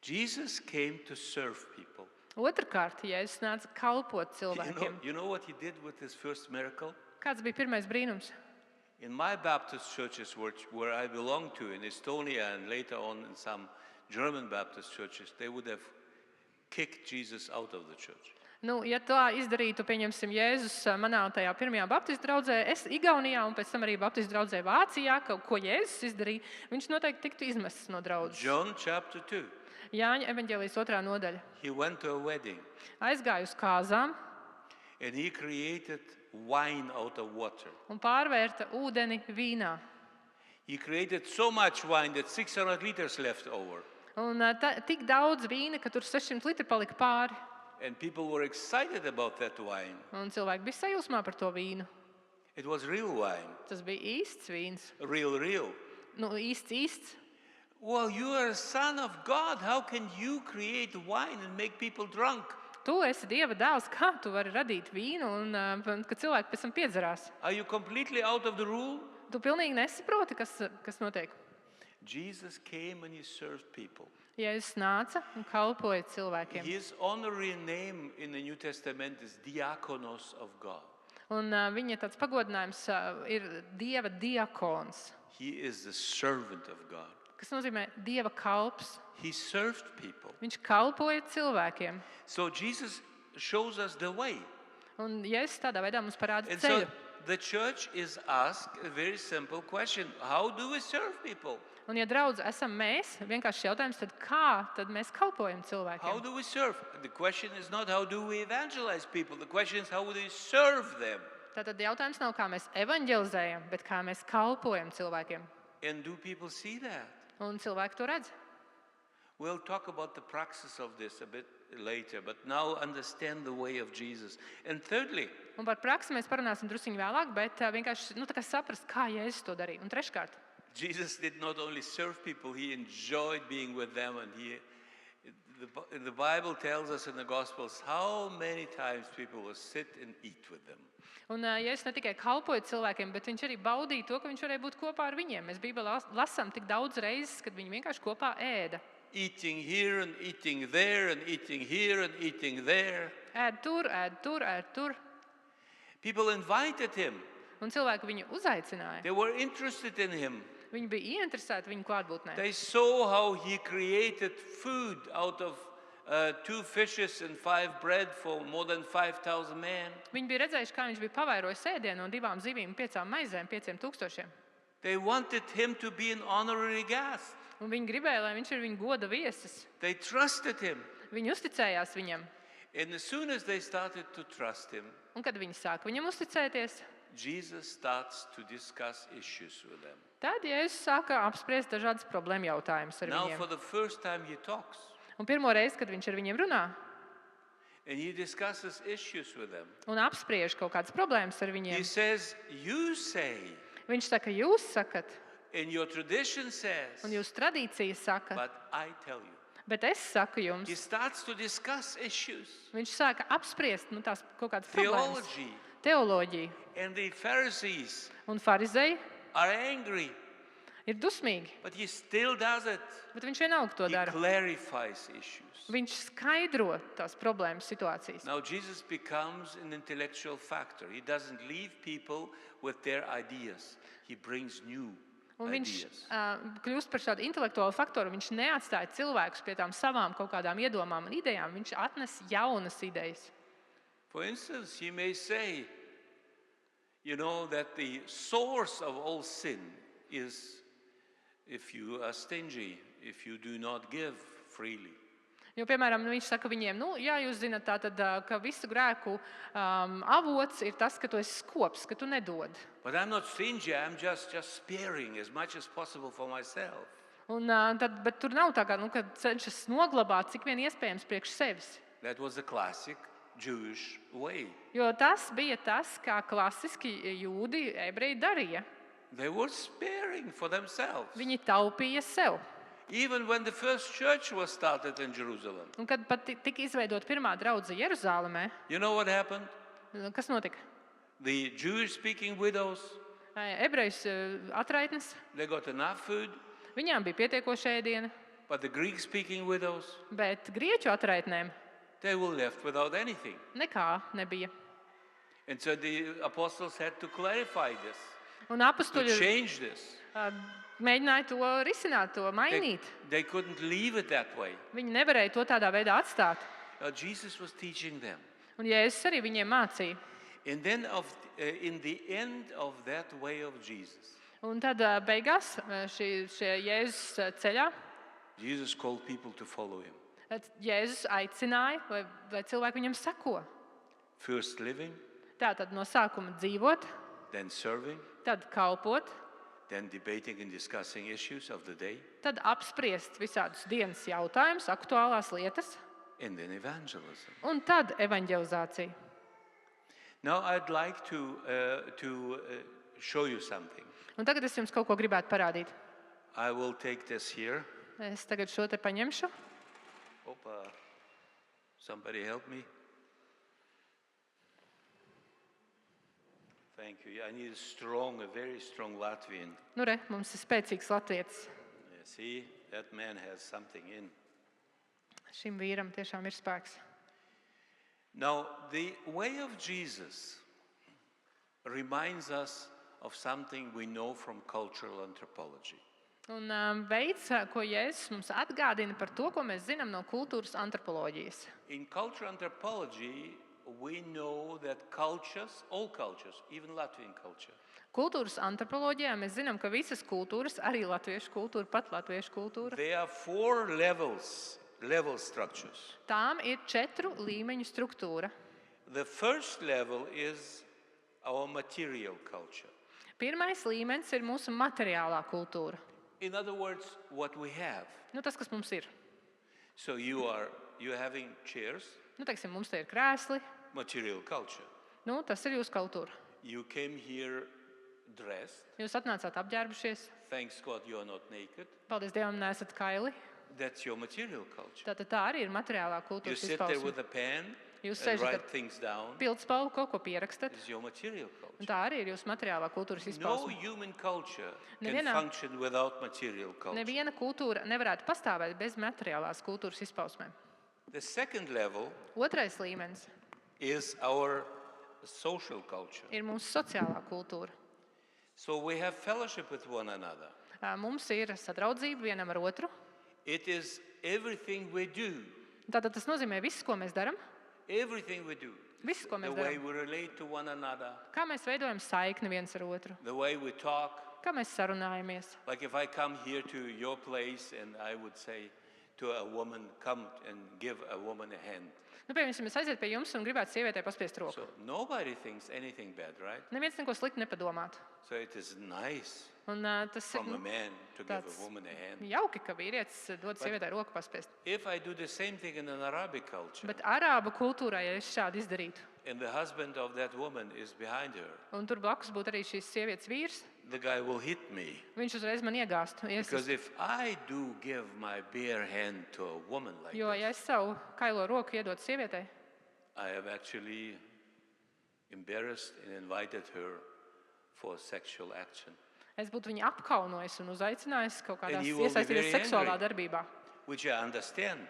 Jesus came to serve people. Otrkārt, Jēzus nāca kalpot cilvēkiem. You know what he did with his first miracle? Kāds bija pirmais brīnums? In my Baptist churches, where I belong to, in Estonia and later on in some German Baptist churches, they would have kicked Jesus out of the church. Ja tā izdarītu, pieņemsim, Jēzus manā tajā pirmajā baptistu draudzē, es Igaunijā un pēc tam arī baptistu draudzē Vācijā, ko Jēzus izdarīja, viņš noteikti tiktu izmests no draudzes. John chapter 2. Jāņa evaņģēlijas 2. nodaļa. He went to a wedding Aizgāja uz kāzām and he created wine out of water. un pārvērta ūdeni vīnā. He created so much wine that 600 liters left over. Un tik daudz vīna, ka tur 600 litri palika pāri. And people were excited about that wine. Un cilvēki bija sajūsmā par to vīnu. It was real wine. Tas bija īsts vīns. Real. Īsts. Well, you are a son of God. How can you create wine and make people drunk? Tu esi Dieva dēls, kā tu vari radīt vīnu, un kad cilvēki pēc tam piedzerās? Are you completely out of the rule? Tu pilnīgi nesaproti, kas notiek. Jesus came and he served people. Jēzus nāca un kalpoja cilvēkiem. His honorary name in the New Testament is Diakonos of God. Un viņa tāds pagodinājums ir Dieva diakons, He is the servant of God. kas nozīmē Dieva kalps. He served people. Viņš kalpoja cilvēkiem. So Jesus shows us the way. Un Jēzus tādā veidā mums parāda And so ceļu. the church is asked a very simple question. How do we serve people? Un ja draudz esam mēs, vienkārši jautājums, tad kā tad mēs kalpojam How cilvēkiem? do we serve? The question is not how do we evangelize people. The question is how do we serve them? Tātad jautājums nav, kā mēs evanģelizējam, bet kā mēs kalpojam cilvēkiem. And do people see that? Un cilvēki to redz. We'll talk about the praxis of this a bit later, but now understand the way of Jesus. And thirdly, Un par praksi mēs parunāsim drusciņu vēlāk, bet vienkārši tā kā saprast, kā Jēzus to darīja. Un treškārt, Jesus did not only serve people, he enjoyed being with them. And the Bible tells us in the Gospels how many times people will sit and eat with them. un Jēzus ne tikai kalpoja cilvēkiem, bet viņš arī baudīja to, ka viņš varēja būt kopā ar viņiem. Mēs Bībelē lasām tik daudz reizes, kad viņi vienkārši kopā ēda. Eating here and eating there and eating here and eating there. Ēd tur, ēd tur, ēd tur. People invited him. Un cilvēki viņu uzaicināja. They were interested in him. Viņi bija ieinteresēti viņu klātbūtnē. They saw how he created food out of 2 fishes and 5 bread for more than 5,000 men. Viņi bija redzējuši, kā viņš bija pavairojis ēdienu no 2 zivīm, 5 maizēm, 5,000. They wanted him to be an honorary guest. Un viņi gribēja, lai viņš ir viņu goda viesis. They trusted him. Viņi uzticējās viņam. And as soon as they started to trust him, Un kad viņi sāka viņam uzticēties, Jesus starts to discuss issues with them. tad Jēzus sāka apspriest dažādas problēmu jautājumus ar Now, viņiem. for the first time, he talks Un pirmo reizi, kad viņš ar viņiem runā and he discusses issues with them. un apspriež kaut kādas problēmas ar He viņiem, says, "You say, viņš saka, jūs sakat, and your tradition says, un jūs tradīcijas sakat, but I tell you." bet es saku He jums. starts to discuss issues, Viņš sāka apspriest tās kaut kādas problēmas. theology, Teoloģiju. and the Pharisees Un farizēji are angry, ir dusmīgi, but he still does it. bet viņš vienalga to He dara. clarifies issues. Viņš skaidro tās problēmas situācijas. Now, Jesus becomes an intellectual factor. He doesn't leave people with their ideas. He brings new Un viņš ideas. kļūst par šādu intelektuālu faktoru. Viņš neatstāja cilvēkus pie tām savām kaut kādām iedomām un idejām. Viņš atnes jaunas idejas. For instance, he may say, that the source of all sin is if you are stingy, if you do not give freely. Jo, piemēram, viņš saka viņiem, jā, jūs zināt, tātad, ka visu grēku avots ir tas, ka tu esi skops, ka tu nedod. But I'm not stingy, I'm just sparing as much as possible for myself. Bet tur nav tā, ka cenšas noglabāt cik vien iespējams priekš sevis. That was a classic Jewish way. Jo tas bija tas, kā klasiski jūdi, ebreji darīja. They were sparing for themselves. Viņi taupīja sev. Even when the first church was started in Jerusalem. Un kad pat tika izveidota pirmā draudze Jeruzālēmē, You know what happened? kas notika? The Jewish-speaking widows, Ebrejus atraitnes, they got enough food, viņām bija pietiekoša ēdiena, but the Greek-speaking widows, bet grieķu atraitnēm they were left without anything. nekā nebija. And so the apostles had to clarify this, Un to apstuļi change this. mēģināja to risināt, to mainīt. They couldn't leave it that way. Viņi nevarēja to tādā veidā atstāt. Jesus was teaching them. Un Jēzus arī viņiem mācīja. And then in the end of that way of Jesus, Un tad beigās šie Jēzus ceļā Jesus called people to follow him. Jēzus aicināja, lai cilvēki viņam seko. First living, Tātad no sākuma dzīvot, then serving, tad kalpot, then debating and discussing issues of the day, tad apspriest visādus dienas jautājumus, aktuālās lietas, and then evangelism. un tad evaņģelizācija. Now I'd like to show you something. Un tagad es jums kaut ko gribētu parādīt. I will take this here. Es tagad šo te paņemšu. Opa, somebody help me. Thank you. I need a very strong Latvian. Nu re, mums ir spēcīgs latvietis. See, that man has something in. Šim vīram tiešām ir spēks. Now, the way of Jesus reminds us of something we know from cultural anthropology. Un veids, ko Jēzus mums atgādina par to, ko mēs zinām no kultūras antropoloģijas. In cultural anthropology, we know that all cultures, even Latvian culture, Kultūras antropoloģijā mēs zinām, ka visas kultūras, arī latviešu kultūra, pat latviešu kultūra, there are 4 level structures. tām ir 4 līmeņu struktūra. The first level is our material culture. Pirmais līmenis ir mūsu materiālā kultūra. In other words, what we have. Tas, kas mums ir. So you're having chairs, Teiksim, mums te ir krēsli. material culture. Tas ir jūsu kultūra. You came here dressed. Jūs atnācāt apģērbušies. Thanks God you're not naked. Paldies Dievam, neesat kaili. That's your material culture. Tātad tā arī ir materiālā You kultūras sit there izpausme. with a pen Jūs and sēžat write ar things down. pildspalvu, kaut ko pierakstat. It's your material Un culture. tā arī ir jūsu materiālā kultūras No izpausme. human culture can Nevienā- function without material culture. Neviena kultūra nevarētu pastāvēt bez materiālās kultūras izpausmēm. The second level Otrais līmenis is our social culture. ir mūsu sociālā kultūra. So we have fellowship with one another. Mums ir sadraudzība vienam ar otru. It is everything we do. Tātad tas nozīmē viss, ko mēs darām. Everything we do. Viss, ko The mēs way darām. we relate to one another, Kā mēs veidojam saikni viens ar otru. the way we talk. Kā mēs sarunājamies. Like if I come here to your place and I would say to a woman, come and give a woman a hand. Nu, piemēram, es aizietu pie jums un gribētu sievietei paspiest roku. So nobody thinks anything bad, right? Neviens neko sliktu nepadomātu. So it is nice Un tas ir from a man to give tāds a woman a hand. jauki, ka vīrietis dod sievietei roku paspiest. If I do the same thing in an Arabic culture, Bet arābu kultūrā, ja es šādi izdarītu, and the husband of that woman is behind her, un tur blakus būtu arī šīs sievietes vīrs, the guy will hit me. viņš uzreiz man iegāstu. Because if I do give my bare hand to a woman like Jo, ja this, es savu kailo roku iedodu sievietei, I have actually embarrassed and invited her for sexual action, es būtu viņu apkaunojis un uzaicinājis kaut kādās And he will be iesaistīties very seksuālā angry. darbībā. which I understand.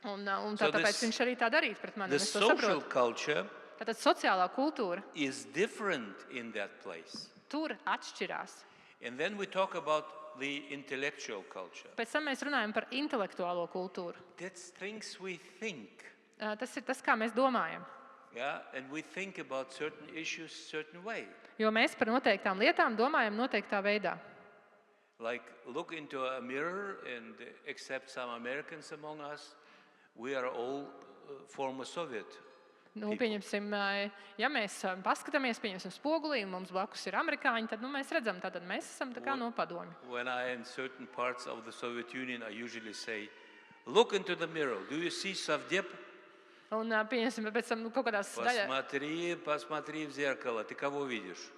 Un So tāpēc this- viņš arī tā darītu pret mani. The un Es to social saprotu. culture Tātad sociālā kultūra is different in that place. tur atšķirās. And then we talk about the intellectual culture. Pēc tam mēs runājam par intelektuālo kultūru. That's things we think. Tas ir tas, kā mēs domājam. Yeah, and we think about certain issues certain way. Jo mēs par noteiktām lietām domājam noteiktā veidā. Like look into a mirror and except some Americans among us, we are all former Soviet. Nu, pieņemsim, ja mēs paskatāmies pieņemsim spogulī un mums blakus ir amerikāņi, tad mēs redzam, tad mēs esam tā kā no padomju. When I am in certain parts of the Soviet Union, I usually say, look into the mirror. Do you see Savdep? Un pieņemsim, pēc tam kaut kādās Посмотри в зеркало. Ты кого видишь?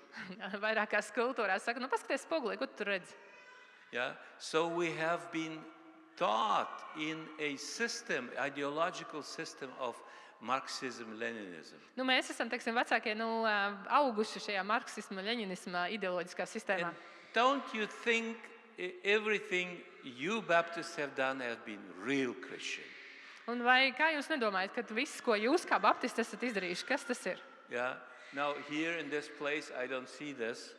vairākās kultūrās saka, nu paskaties spogulī, ko tu tur redzi. Yeah. So we have been taught in a system, ideological system of Marxism, Leninism. Nu, mēs esam, teiksim, vecākie auguši šajā marksisma, leņinisma ideoloģiskā sistēmā. And don't you think everything you Baptists have done has been real Christian? Un vai kā jūs nedomājat, ka viss, ko jūs kā baptisti esat izdarījuši, kas tas ir? Yeah. Now here in this place, I don't see this,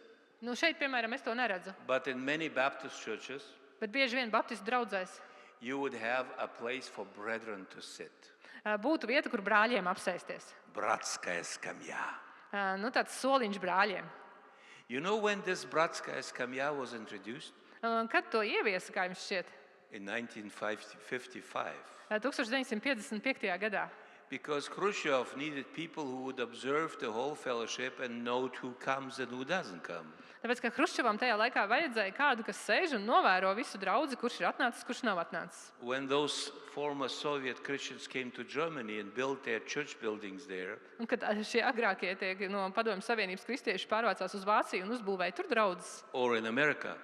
Nu, šeit, piemēram, es to neredzu, but in many Baptist churches, bet bieži vien baptistu draudzēs you would have a place for brethren to sit. būtu vieta, kur brāļiem apsēsties. Bratskaya skamya. Nu, tāds soliņš brāļiem. You know when this Bratskaya skamya was introduced? Kad to ieviesa, kā jums šķiet? In 1955. 1955. gadā. Because Khrushchev needed people who would observe the whole fellowship and note who comes and who doesn't come. Tāpēc, ka Hruščovam tajā laikā vajadzēja kādu, kas sēž un novēro visu draudzi, kurš ir atnācis, kurš nav atnācis. When those former Soviet Christians came to Germany and built their church buildings there, Un kad šie agrākie no Padomju Savienības kristieši pārvācās uz Vāciju un uzbūvēja tur draudzes, or in America,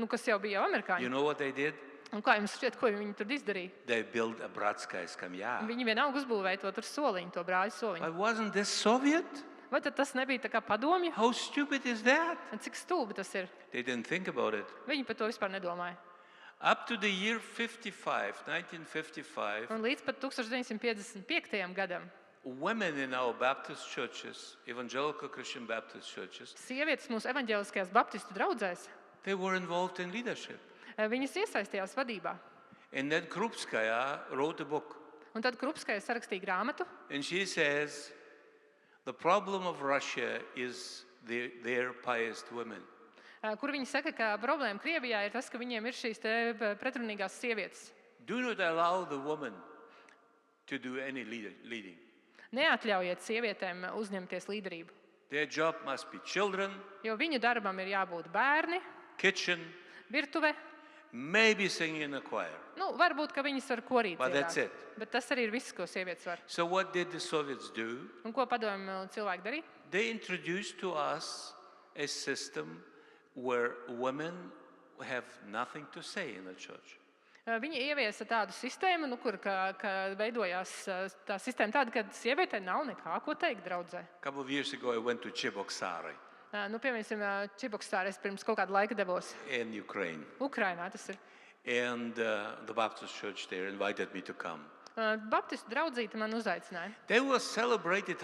kas jau bija jau you amerikāņi. know what they did? Un kā jums šķiet, ko viņi tur izdarīja? They built a Bratskaya skamya. Viņi vienalga uzbūvēja to tur soliņu, to brāļu soliņu. But wasn't this Soviet? Vai tad tas nebija tā kā padomju? How stupid is that? Cik stulbi tas ir? They didn't think about it. Viņi par to vispār nedomāja. Up to the year 1955, Un līdz pat 1955. gadam women in our Baptist churches, evangelical Christian Baptist churches, sievietes mūsu evaņģēliskajās baptistu draudzēs, they were involved in leadership. viņas iesaistījās vadībā. And then Krupskaya wrote a book. Un tad Krupskaya sarakstīja grāmatu, And she says, the problem of Russia is their pious women. kur viņi saka, ka problēma Krievijā ir tas, ka viņiem ir šīs te pretrunīgās sievietes. Do not allow the woman to do any leading. Neatļaujiet sievietēm uzņemties līderību, Their job must be children, jo viņu darbam ir jābūt bērni, kitchen, virtuve. maybe singing in a choir. Nu, varbūt, ka viņas var korīt But that's dziedāt. it. Bet tas arī ir viss, ko sievietes var. So what did the Soviets do? Un ko padomju cilvēki darīja? They introduced to us a system where women have nothing to say in the church. Viņi ieviesa tādu sistēmu, kur ka veidojās tā sistēma tāda, ka sievietei nav nekā ko teikt draudzē. A couple of years ago, I went to Cheboksary Nu, piemēram, Čibokstārā es pirms kaut kāda laika devos in Ukraine. Ukrainā. Tas ir And the Baptist church there invited me to come. Baptistu draudzīte man uzaicināja. They were celebrating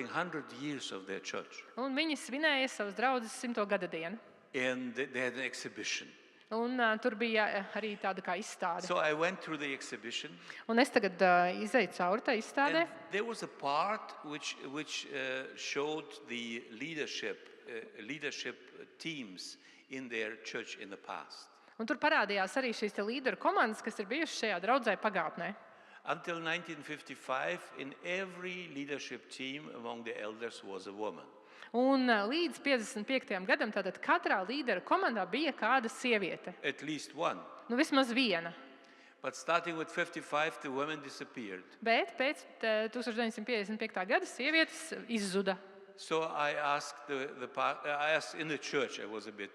100 years of their church. Un viņi svinēja savas draudzes 100. gada dienu. And they had an exhibition. Un tur bija arī tāda kā izstāde. So I went through the exhibition, Un es tagad izeju cauri tai izstādē. and there was a part which showed the leadership teams in their church in the past. Un tur parādījās arī šīs te līderu komandas, kas ir bijušas šajā draudzē pagātnē. Until 1955, in every leadership team among the elders was a woman. Un līdz 55. gadam tātad katrā līderu komandā bija kāda sieviete. At least one. Nu, vismaz viena. But starting with 55, the women disappeared. Bet pēc 1955. gada sievietes izzuda. So I asked I asked in the church, I was a bit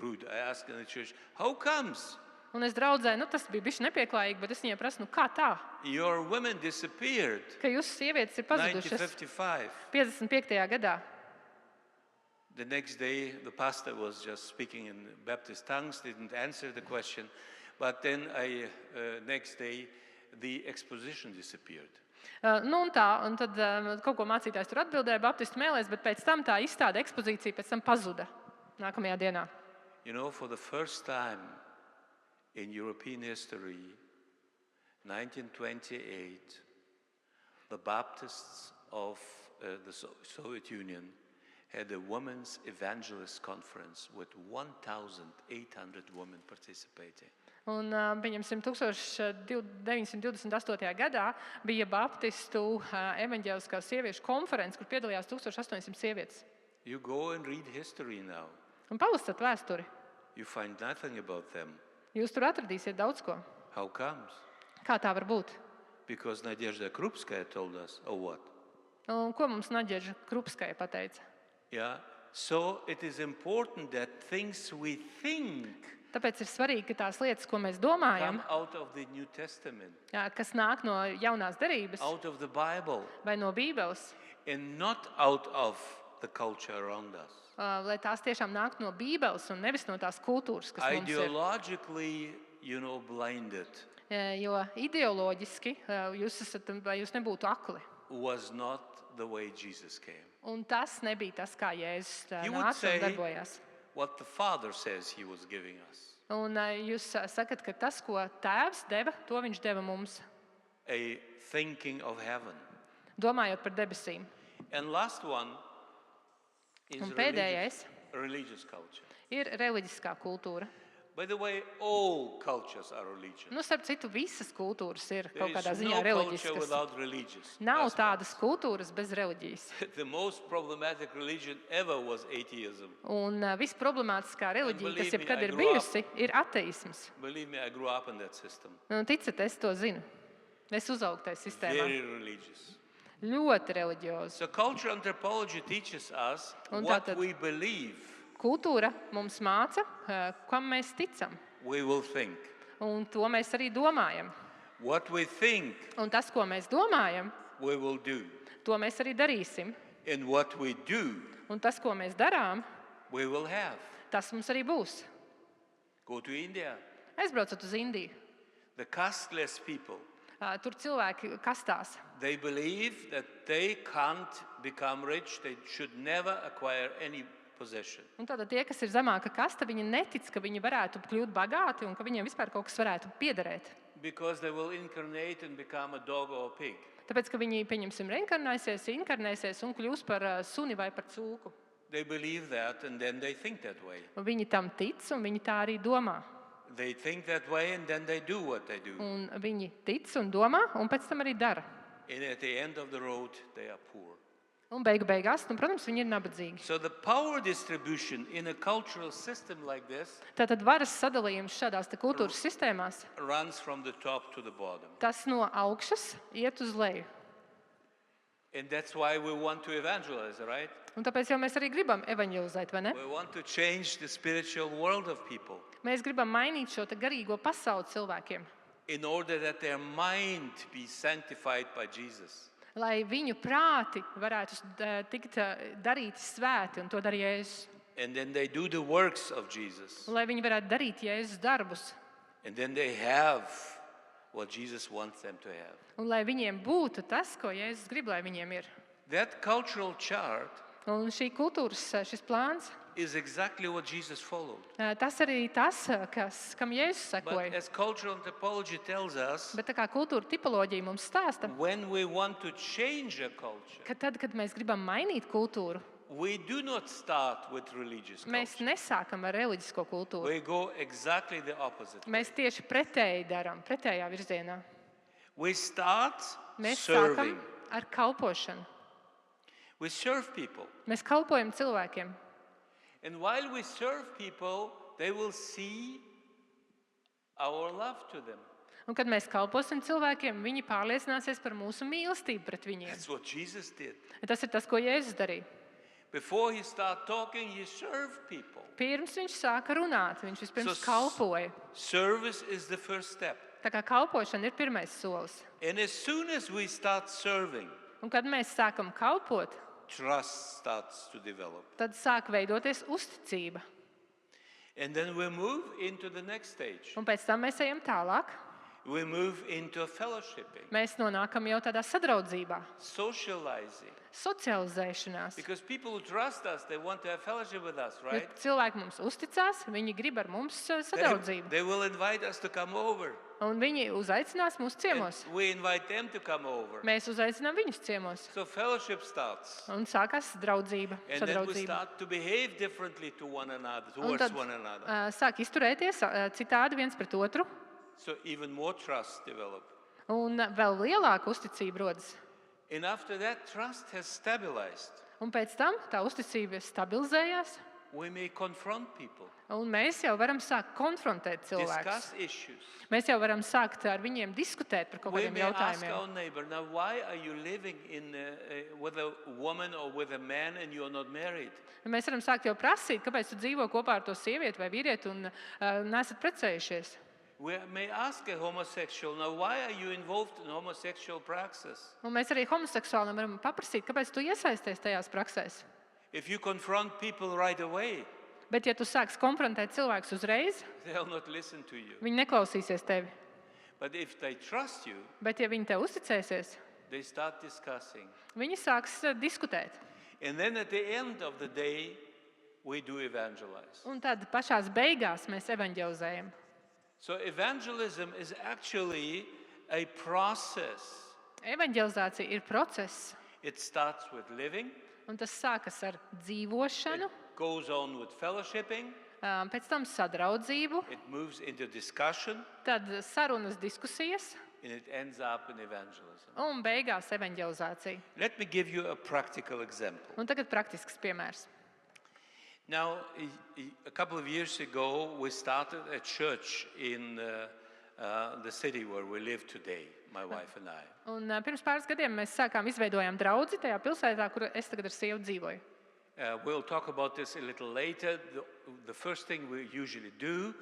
rude. I asked in the church, how comes Un es draudzēju, nu tas bija bišķi nepieklājīgi, bet es viņai prasu, nu kā tā, your women disappeared ka jūsu sievietes ir pazudušas 1955? 55. gadā. The next day, the pastor was just speaking in Baptist tongues, didn't answer the question. But then next day, the exposition disappeared. Nu un tā, un tad kaut ko mācītājs tur atbildēja baptistu mēlēs, bet pēc tam tā izstāde ekspozīcija pēc tam pazuda nākamajā dienā. You know, for the first time in European history, 1928, the Baptists of the Soviet Union had a women's evangelist conference with 1,800 women participating. Un, pieņemsim, 1928. gadā bija Baptistu evaņģēliskās sieviešu konference, kur piedalījās 1800 sievietes. You go and read history now. Un palasat vēsturi. You find nothing about them. Jūs tur atradīsiet daudz ko. How comes? Kā tā var būt? Because Nadezhda Krupskaya told us, or what? Un, ko mums Naģeža Krupskaja pateica? Yeah. So it is important that things we think Tāpēc ir svarīgi, ka tās lietas, ko mēs come domājam, out of the New Testament, kas nāk no jaunās derības out of the Bible, vai no Bībeles, and not out of the culture around us. lai tās tiešām nāk no Bībeles un nevis no tās kultūras, kas mums ir. Ideologically, blinded Jo ideoloģiski vai jūs nebūtu akli. was not the way Jesus came. Un tas nebija tas, kā Jēzus He would nāca say un darbojās. what the Father says he was giving us. Un jūs sakat, ka tas, ko Tēvs deva, to viņš deva mums, A thinking of heaven. domājot par debesīm. And last one is Un pēdējais religious culture. ir reliģiskā kultūra. By the way, all cultures are religious. Nu, starp citu, visas kultūras ir There kaut kādā is ziņā no culture reliģiskas. without religious. Nav aspects. tādas kultūras bez reliģijas. The most problematic religion ever was atheism. Un visproblemātiskākā reliģija, kas believe me, jebkad I ir grew up- bijusi, ir ateisms. Believe me, I grew up in that system. Un ticat, es to zinu. Es uzaugu tajā sistēmā. Very religious. Ļoti reliģiozi. So cultural anthropology teaches us Un what tātad- we believe, Kultūra mums māca, kam mēs ticam. we will think. Un to mēs arī domājam. What we think, Un tas, ko mēs domājam, we will do. to mēs arī darīsim. And what we do, Un tas, ko mēs darām, we will have. tas mums arī būs. Go to India. Aizbraucot uz Indiju. The casteless people, Tur cilvēki kastās. they believe that they can't become rich, they should never acquire any possession. Un tātad tie, kas ir zemāka kasta, viņi netic, ka viņi varētu kļūt bagāti un ka viņiem vispār kaut kas varētu piederēt. Because they will incarnate and become a dog or a pig. Tāpēc, ka viņi, pieņemsim, inkarnēsies un kļūs par suni vai par cūku. They believe that and then they think that way. Un viņi tam tic un viņi tā arī domā. They think that way and then they do what they do. Un viņi tic un domā un pēc tam arī dara. And at the end of the road, they are poor. Un beigās, nu, protams, viņi ir nabadzīgi. So the power distribution in a cultural system like this Tātad varas sadalījums šādās te kultūras sistēmās, runs from the top to the bottom. tas no augšas iet uz leju. And that's why we want to evangelize, right? Un tāpēc jau mēs arī gribam evaņģelizēt, vai ne? We want to change the spiritual world of people Mēs gribam mainīt šo te garīgo pasauli cilvēkiem, in order that their mind be sanctified by Jesus. lai viņu prāti varētu tikt darīti svēti, un to darīja Jēzus. And then they do the works of Jesus. Un lai viņi varētu darīt Jēzus darbus, And then they have what Jesus wants them to have. un lai viņiem būtu tas, ko Jēzus grib, lai viņiem ir. That cultural chart Un šī kultūras, šis plāns is exactly what Jesus followed. Tas arī tas, kam Jēzus But sekoja. as cultural anthropology tells us, Bet tā kā kultūra tipoloģija mums stāsta, when we want to change a culture, ka tad, kad mēs gribam mainīt kultūru, we do not start with religious mēs culture. nesākam ar reliģisko kultūru. We go exactly the opposite. Mēs tieši pretēji darām, pretējā virzienā. We start Mēs serving. sākam ar kalpošanu. We serve people. Mēs kalpojam cilvēkiem. And while we serve people, they will see our love to them. Un, kad mēs kalposim cilvēkiem, viņi pārliecināsies par mūsu mīlestību pret viņiem. That's what Jesus did. Tas ir tas, ko Jēzus darīja. Before he started talking, he served people. Pirms viņš sāka runāt, viņš vispirms So- kalpoja. Service is the first step. Tā kā kalpošana ir pirmais solis. And as soon as we start serving, Un, kad mēs sākam kalpot, trust starts to develop. tad sāk veidoties uzticība. And then we move into the next stage. Un pēc tam mēs ejam tālāk. We move into fellowshipping, Mēs nonākam jau tādā sadraudzībā, socializing. socializēšanās. Because people who trust us, they want to have fellowship with us, Jo right? cilvēki mums uzticās, viņi grib ar mums sadraudzību. They will invite us to come over. Un viņi uzaicinās mūsu ciemos. And we invite them to come over. Mēs uzaicinām viņus ciemos. So fellowship starts. Un sākās draudzība, And then we sadraudzība. start to behave differently to one another, Un towards tad one another. sāk izturēties citādi viens pret otru. So even more trust develop. Un vēl lielāka uzticība rodas. And after that, trust has stabilized. Un pēc tam tā uzticība stabilizējās. We may confront people, Un mēs jau varam sākt konfrontēt cilvēkus. discuss issues. Mēs jau varam sākt ar viņiem diskutēt par kaut We kādiem may ask jautājumiem. our neighbor, now why are you living with a woman or with a man and you're not married? Mēs varam sākt jau prasīt, kāpēc tu dzīvo kopā ar to sievieti vai vīrieti un neesat precējušies. We may ask a homosexual, now why are you involved in homosexual praxis? Un mēs arī homoseksuāliem varam paprasīt, kāpēc tu iesaisties tajās praksēs. If you confront people right away, Bet, ja tu sāksi konfrontēt cilvēkus uzreiz, they'll not listen to you. viņi neklausīsies tevi. But if they trust you, Bet, ja viņi tev uzticēsies, they start discussing. viņi sāks diskutēt. And then at the end of the day, we do evangelize. Un tad pašās beigās mēs evanģelizējam. So evangelism is actually a process. Evanģelizācija ir process, It starts with living, un tas sākas ar dzīvošanu, goes on with fellowshipping, pēc tam sadraudzību, it moves into discussion, tad sarunas diskusijas and it ends up in evangelism. un beigās evanģelizācija. Let me give you a practical example. Un tagad praktisks piemērs. Now, a couple of years ago, we started a church in the city where we live today, my wife and I. Un pirms pāris gadiem mēs sākām izveidojām draudzi tajā pilsētā, kur es tagad ar sievu dzīvoju. We'll talk about this a little later. The first thing we usually do,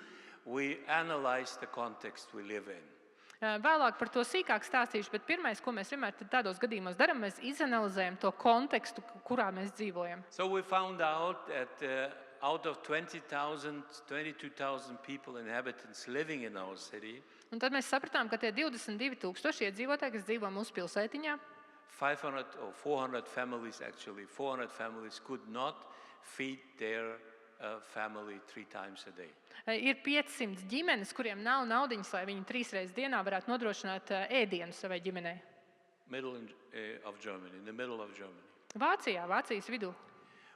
we analyze the context we live in. Vēlāk par to sīkāk stāstīšu, bet pirmais, ko mēs vienmēr tādos gadījumos darām, mēs izanalizējam to kontekstu, kurā mēs dzīvojam. So we found out that out of 20,000, 22,000 people, inhabitants living in our city, Un tad mēs sapratām, ka tie 22,000 iedzīvotāji, kas dzīvo mūsu pilsētiņā, 500 or 400 families, actually, 400 families could not feed their family 3 times a day. ir 500 ģimenes, kuriem nav naudiņas, lai viņi 3 reizes dienā varētu nodrošināt ēdienu savai ģimenei. Of Germany, in the middle of Germany. Vācijas vidū.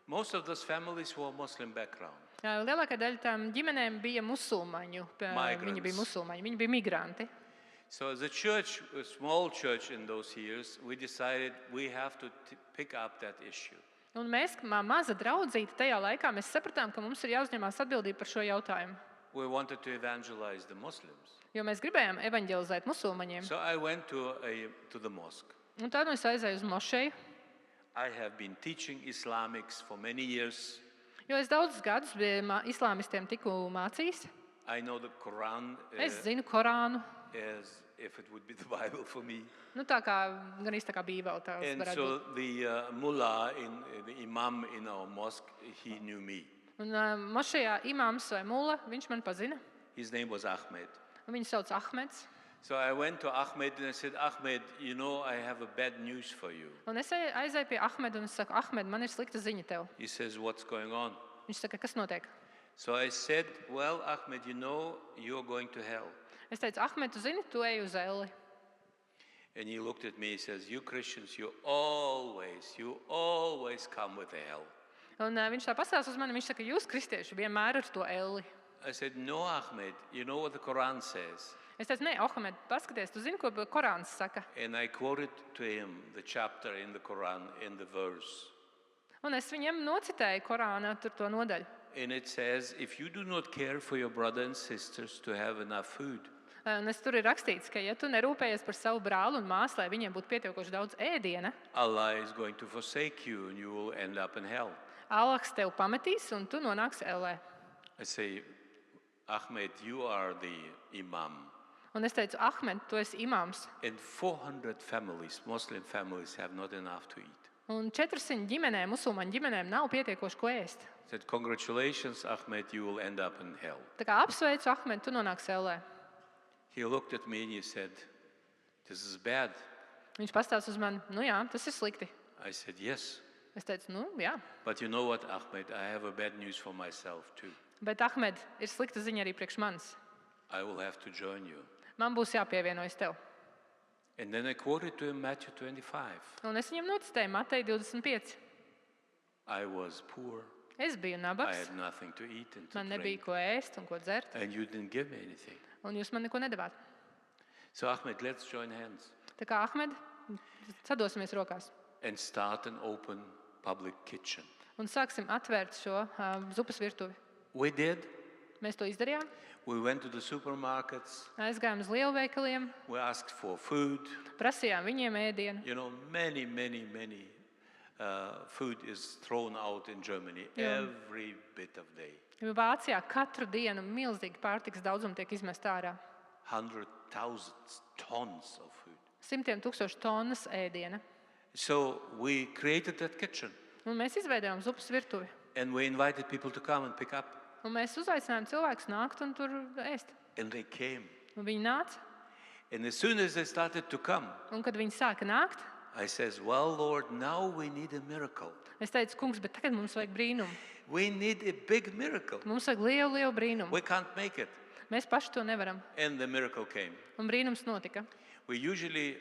Most of those families were Muslim background. Lielākā daļa tām ģimenēm bija musulmaņu. Viņi bija musulmaņi, viņi bija migranti. So as a church, a small church in those years, we decided we have to pick up that issue. Un mēs, kā maza draudzīte, tajā laikā mēs sapratām, ka mums ir jāuzņemās atbildība par šo jautājumu. We wanted to evangelize the Muslims. Jo mēs gribējām evanģelizēt musulmaņiem. So I went to the mosque. Un tad es aizēju uz mošeju, I have been teaching Islamics for many years. jo es daudzus gadus biju islāmistiem tiku mācījis. I know the Quran Es zinu Korānu. as if it would be the Bible for me. Nu, tā kā, gan īsti tā kā Bībele. Tā And varētu so būt. the mullah, the imam in our mosque, he knew me. Un mošejā imāms vai mulla, viņš man pazina. His name was Ahmed. Un viņu sauc Ahmeds. So I went to Ahmed and I said, Ahmed, you know, I have a bad news for you. Un es aizēju pie Ahmeda un es saku, Ahmed, man ir slikta ziņa tev. He says, what's going on? Viņš saka, kas notiek? So I said, well, Ahmed, you know you're going to hell. Es teicu, Ahmed, tu zini, tu ej uz elli. And he looked at me, he says, you Christians, you always come with the hell. Un viņš tā pasās uz mani, viņš saka, jūs, kristieši, vienmēr ar to elli. I said, no, Ahmed, you know what the Quran says. Es teicu, nē, Ahmed, paskaties, tu zini, ko Korāns saka. And I quoted to him the chapter in the Quran, in the verse. Un es viņam nocitēju Korānā tur to nodaļu. And it says, if you do not care for your brother and sisters to have enough food, Un tur ir rakstīts, ka ja tu nerūpējies par savu brāli un māsu, lai viņiem būtu pietiekoši daudz ēdiena, Allah is going to forsake you and you will end up in hell. Allāhs tev pametīs un tu nonāksi ellē. I say, Ahmed, you are the imam. Un es teicu, Ahmed, tu esi imāms. And 400 families, Muslim families, have not enough to eat. Un 400 ģimenēm, musulmaņu ģimenēm nav pietiekoši ko ēst. I said, congratulations, Ahmed, you will end up in hell. Tā kā apsveicu, Ahmed, tu nonāksi ellē. He looked at me and he said, this is bad. Viņš pastāsta uz mani, nu jā, tas ir slikti. I said, yes. Es teicu, nu jā. But you know what, Ahmed, I have a bad news for myself too. Bet, Ahmed, ir slikta ziņa arī priekš manis. I will have to join you. Man būs jāpievienojas tev. And then I quoted to him Matthew 25. Un es viņam nocitēju Mateja 25. I was poor. Es biju I nabaks, had nothing to eat and to man nebija drink. ko ēst un ko dzert, And you didn't give me anything. un jūs man neko nedavāt. So Ahmed, let's join hands Tā kā, Ahmed, sadosimies rokās and start an open public kitchen. un sāksim atvērt šo zupas virtuvi. We did. Mēs to izdarījām, We went to the supermarkets. aizgājām uz lielveikaliem, We asked for food. prasījām viņiem ēdienu. You know, many food is thrown out in Germany Yeah. every bit of day. Vācijā katru dienu milzīgi pārtikas daudzumi tiek izmest ārā. 100,000 tons of food. 100,000 tonnas ēdiena. So we created that kitchen Un mēs izveidojām zupas virtuvi. and we invited people to come and pick up. Un mēs uzaicinājām cilvēkus nākt un tur ēst. And they came. Un viņi nāca. And as soon as they started to come, Un kad viņi sāka nākt, I says, well, Lord, now we need a miracle. es teicu, kungs, bet tagad mums vajag brīnumu. We need a big miracle. Mums vajag lielu brīnumu. We can't make it. Mēs paši to nevaram. And the miracle came. Un brīnums notika. We usually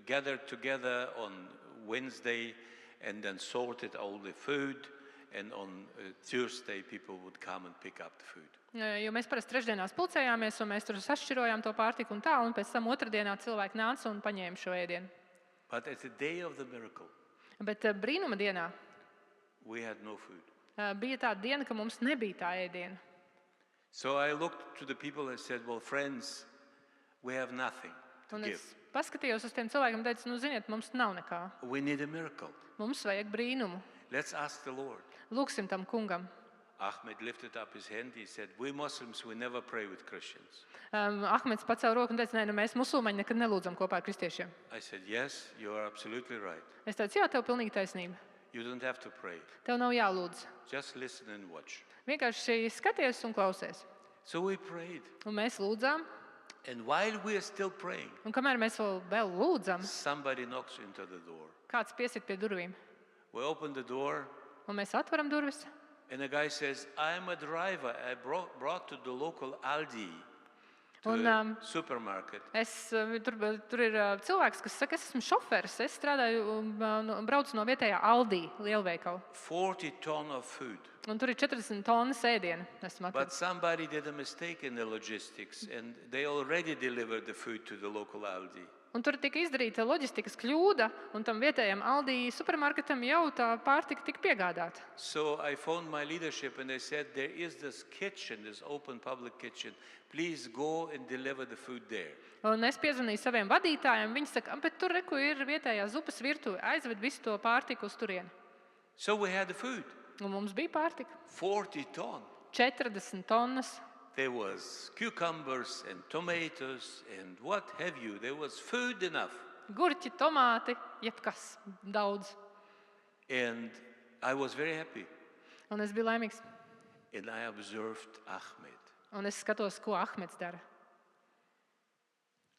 gathered together on Wednesday and then sorted all the food. And on Thursday, people would come and pick up the food. Jo mēs parasti trešdienās pulcējāmies, un mēs tur sašķirojām to pārtiku un tā, un pēc tam otrdienā cilvēki nāca un paņēma šo ēdienu. But at the day of the miracle, Bet brīnuma dienā we had no food. bija tāda diena, ka mums nebija tā ēdiena. So I looked to the people and said, well, friends, we have nothing to Un give. es paskatījos uz tiem cilvēkiem un teicu, nu, ziniet, mums nav nekā. We need a miracle. Mums vajag brīnumu. Let's ask the Lord. Lūksim tam kungam. Ahmed lifted up his hand. He said, we Muslims, we never pray with Christians. Ahmeds pacēla roku un teica, nē, nu, mēs musulmaņi nekad nelūdzam kopā ar kristiešiem. I said, yes, you are absolutely right. Es teicu, jā, tev pilnīgi taisnība. You don't have to pray. Tev nav jālūdz. Just listen and watch. Vienkārši skaties un klausies. So we prayed. Un mēs lūdzām, And while we are still praying, un kamēr mēs vēl lūdzam, somebody knocks into the door. kāds piesit pie durvīm. We open the door Un mēs atveram durvis, and the guy says, I'm a driver. I brought to the local Aldi, to Un, the supermarket. tur ir cilvēks, kas saka, es esmu šoferis, es strādāju un braucu no vietējā Aldi lielveikala. 40 tons of food. Un tur ir 40 tonnas ēdiena. But somebody did a mistake in the logistics and they already delivered the food to the local Aldi. Un tur tika izdarīta loģistikas kļūda, un tam vietējam Aldi supermarketam jau tā pārtika tika piegādāta. So I phoned my leadership and they said, there is this kitchen, this open public kitchen. Please go and deliver the food there. Un es piezvanīju saviem vadītājiem, viņi saka, bet tur reku ir vietējā zupas virtuve, aizved visu to pārtiku uz turieni. So we had the food, Un mums bija pārtika. 40 tons. 40 tonnas. There was cucumbers and tomatoes and what have you. There was food enough. Gurķi, tomāti, jebkas daudz. And I was very happy. Un es biju laimīgs. And I observed Ahmed. Un es skatos, ko Ahmeds dara.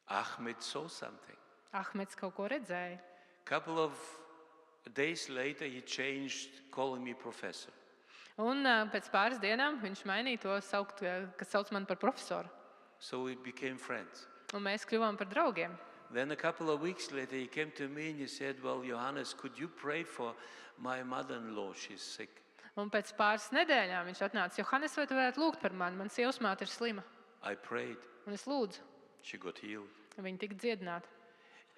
Ahmed saw something. Ahmeds kaut ko redzēja. Couple of days later, he changed calling me professor. Un pēc pāris dienām viņš mainīja to saukt, kas sauc mani par profesoru. So we became friends. Un mēs kļuvām par draugiem. Then a couple of weeks later, he came to me and he said, well, Johannes, could you pray for my mother-in-law? She's sick. Un pēc pāris nedēļām viņš atnāca. Johannes, vai tu varētu lūgt par mani? Man sievas māte ir slima. I prayed. Un es lūdzu. She got healed. Viņa tika dziedināta.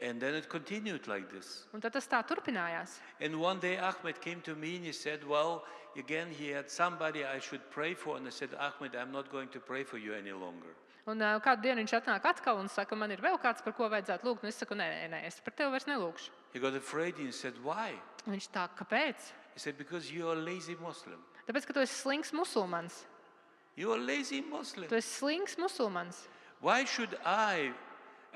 And then it continued like this. Un tad tas tā turpinājās. And one day Ahmed came to me and he said, well, again, he had somebody I should pray for. And I said, Ahmed, I'm not going to pray for you any longer. Un kādu dienu viņš atnāk atkal un saka, man ir vēl kāds, par ko vajadzētu lūgt. Un es saku, nē, es par tevi vairs nelūkšu. He got afraid and he said, why? Un viņš tā, kāpēc? He said, because you're a lazy Muslim. Tāpēc, ka tu esi slings musulmanis. You're a lazy Muslim. Tu esi slings musulmanis. Why should I,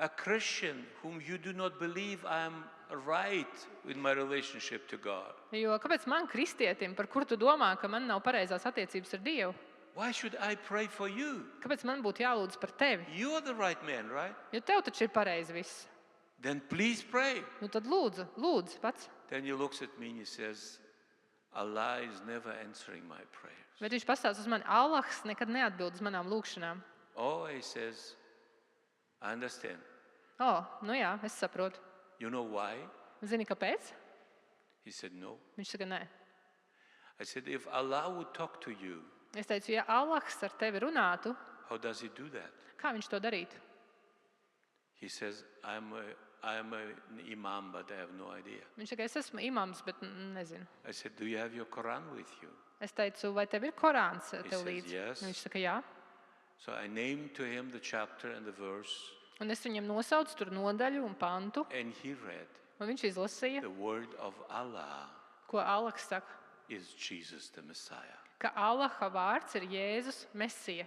a Christian whom you do not believe I'm right in my relationship to God, Jo kāpēc man, kristietim, par kuru tu domā, ka man nav pareizās attiecības ar Dievu, why should I pray for you? kāpēc man būtu jālūdz par tevi? You're the right man, right? Jo tev taču ir pareizi viss. Then please pray. Nu tad lūdzu pats. Then he looks at me and he says, Allah is never answering my prayers. Bet viņš pastāsta uz mani, Allahs nekad neatbild uz manām lūgšanām. Oh, he says, I understand. Nu jā, es saprotu. You know why? Zini, kāpēc? He said, no. Viņš saka, nē. I said, if Allah would talk to you, Es teicu, ja Allahs ar tevi runātu, how does he do that? kā viņš to darītu? He says, I'm an imam, but I have no idea. Viņš saka, es esmu imams, bet nezinu. I said, do you have your Quran with you? Es teicu, vai tev ir Korāns He tev says, līdzi? yes. Viņš saka, jā. So I named to him the chapter and the verse, Un es viņam nosaucu tur nodaļu un pantu, and he read, un viņš izlasīja, the word of Allah ko Allahs saka, is Jesus the Messiah. ka Allaha vārds ir Jēzus Mesija.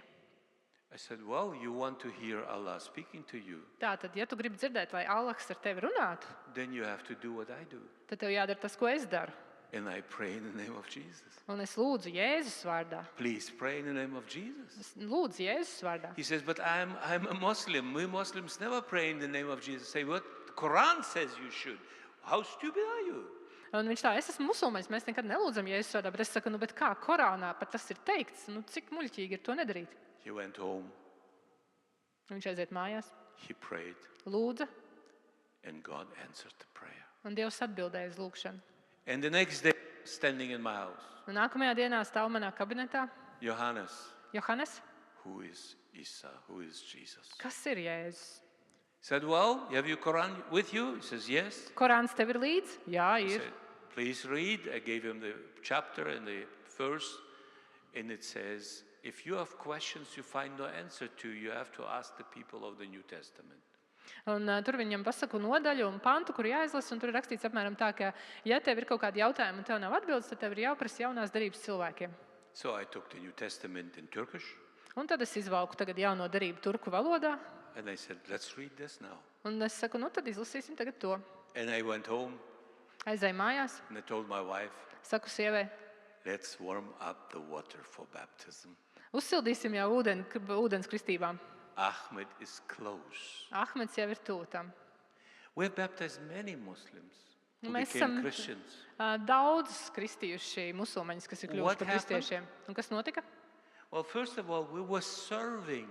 I said, well, you want to hear Allah speaking to you, Tātad, ja tu gribi dzirdēt, lai Allahs ar tevi runātu, then you have to do what I do. tad tev jādara tas, ko es daru. And I pray in the name of Jesus. Un es lūdzu Jēzus vārdā. Please pray in the name of Jesus. Es lūdzu Jēzus vārdā. He says, but I'm a Muslim. We Muslims never pray in the name of Jesus. Say, what? The Quran says you should. How stupid are you? Un viņš tā, es esmu musulmanis, mēs nekad nelūdzam Jēzus vārdā, bet es saku, bet kā Korānā pat tas ir teikts, cik muļķīgi ir to nedarīt. He went home, Viņš aiziet mājās, he prayed, lūdza, and God answered the prayer. un Dievs atbildēja uz lūgšanu. And the next day, standing in my house, Un nākamajā dienā stāv manā kabinetā Johannes, Johannes, who is Isa, who is Jesus? kas ir Jēzus? He said, well, you have your Quran with you? He says, yes. Korāns tev ir līdzi? Jā, He ir. said, please read. I gave him the chapter and the verse, and it says, if you have questions you find no answer to, you have to ask the people of the New Testament. Un tur viņam pasaka nodaļu un pantu, kur jāizlasa, un tur ir rakstīts apmēram tā, ka, ja tev ir kaut kādi jautājumi un tev nav atbildes, tad tev ir jāprasa jaunās darības cilvēkiem. So I took the New Testament in Turkish, Un tad es izvalku tagad jauno darību turku valodā, and I said, let's read this now. un es saku, nu tad izlasīsim tagad to. And I went home, Aizēju mājās, and I told my wife, saku sievai, let's warm up the water for baptism. uzsildīsim jau ūdens kristībām. Ahmed is close. Ahmeds jau ir tūtam. We have baptized many Muslims who Mēs became esam Christians. daudz kristījuši musulmaņus, kas ir What kļuvuši par happened? kristiešiem. Un kas notika? Well, first of all, we were serving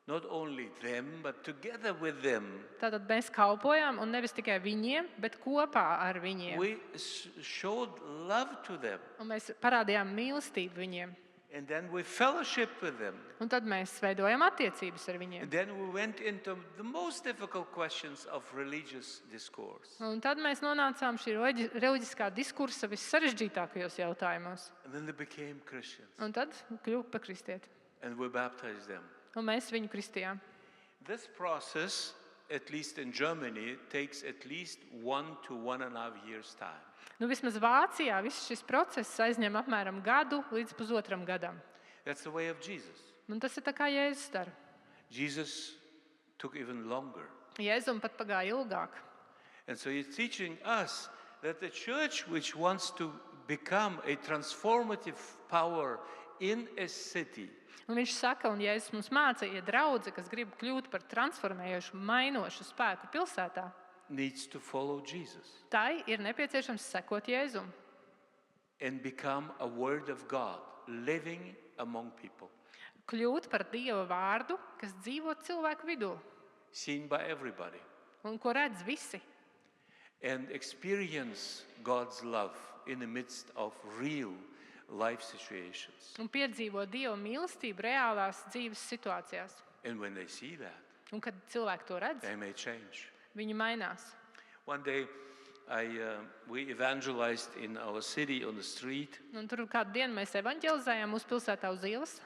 not only them, but together with them. Tātad mēs kalpojām, un nevis tikai viņiem, bet kopā ar viņiem. We showed love to them, Un mēs parādījām mīlestību viņiem. and then we fellowship with them. Un tad mēs veidojam attiecības ar viņiem. And then we went into the most difficult questions of religious discourse. Un tad mēs nonācām šī reliģiskā diskursa vissarežģītākajos jautājumos. And then they became Christians, Un tad kļuva par kristieti. and we baptized them. Un mēs viņu kristījām. This process, at least in Germany, takes at least 1 to 1.5 years' time. Nu, vismaz Vācijā viss šis process aizņem apmēram gadu līdz pusotram gadam. That's the way of Jesus. Un tas ir tā kā Jēzus dara. Jesus took even longer. Jēzum pat pagāja ilgāk. And so he's teaching us that the church which wants to become a transformative power in a city Un viņš saka, un Jēzus mums mācīja, ja draudze, kas grib kļūt par transformējošu, mainošu spēku pilsētā, needs to follow Jesus. tai ir nepieciešams sekot Jēzum. and become a word of God living among people, Kļūt par Dieva vārdu, kas dzīvo cilvēku vidū seen by everybody, un ko redz visi. and experience God's love in the midst of real life situations. Un piedzīvo Dieva mīlestību reālās dzīves situācijās. And when they see that, Un kad cilvēki to redz, they may change. viņi mainās. One day, we evangelized in our city on the street, Un tur kādu dienu mēs evanģelizējām mūsu pilsētā uz ielas,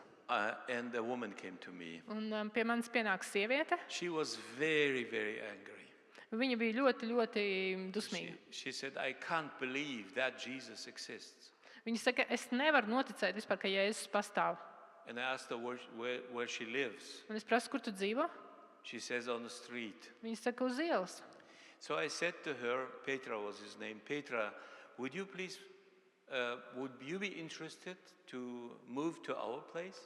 and a woman came to me. un pie manis pienāca sieviete. She was very, very angry. Viņa bija ļoti, ļoti dusmīga. She said, I can't believe that Jesus exists. Viņa saka, es nevaru noticēt vispār, ka Jēzus pastāv. And I asked her where she lives. Un es prasu, kur tu dzīvo? She says, on the street. Viņa saka, uz ielas. So I said to her, Petra was his name, Petra, would you be interested to move to our place?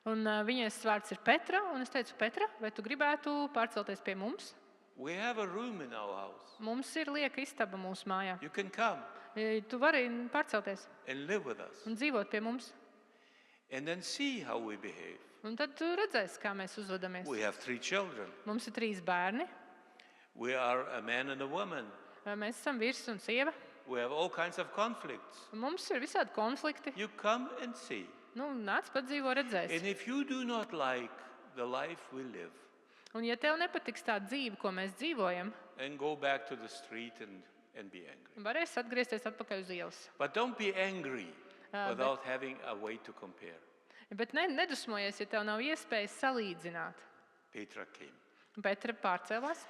Un viņas vārds ir Petra, un es teicu, Petra, vai tu gribētu pārcelties pie mums? We have a room in our house. Mums ir lieka istaba mūsu mājā. You can come Tu vari pārcelties and live with us un dzīvot pie mums. and then see how we behave. Un tad tu redzēsi, kā mēs uzvedamies. We have 3 children. Mums ir 3 bērni. We are a man and a woman. Mēs esam vīrs un sieva. We have all kinds of conflicts. Un mums ir visādi konflikti. You come and see. Nu, nāc padzīvo, redzēsi. And if you do not like the life we live, Un ja tev nepatiks tā dzīve, ko mēs dzīvojam, and go back to the street and be angry. varēsi atgriezties atpakaļ uz ielas. But don't be angry but- without having a way to compare. Bet nedusmojies, ja tev nav iespējas salīdzināt. Petra came. Petra pārcēlās.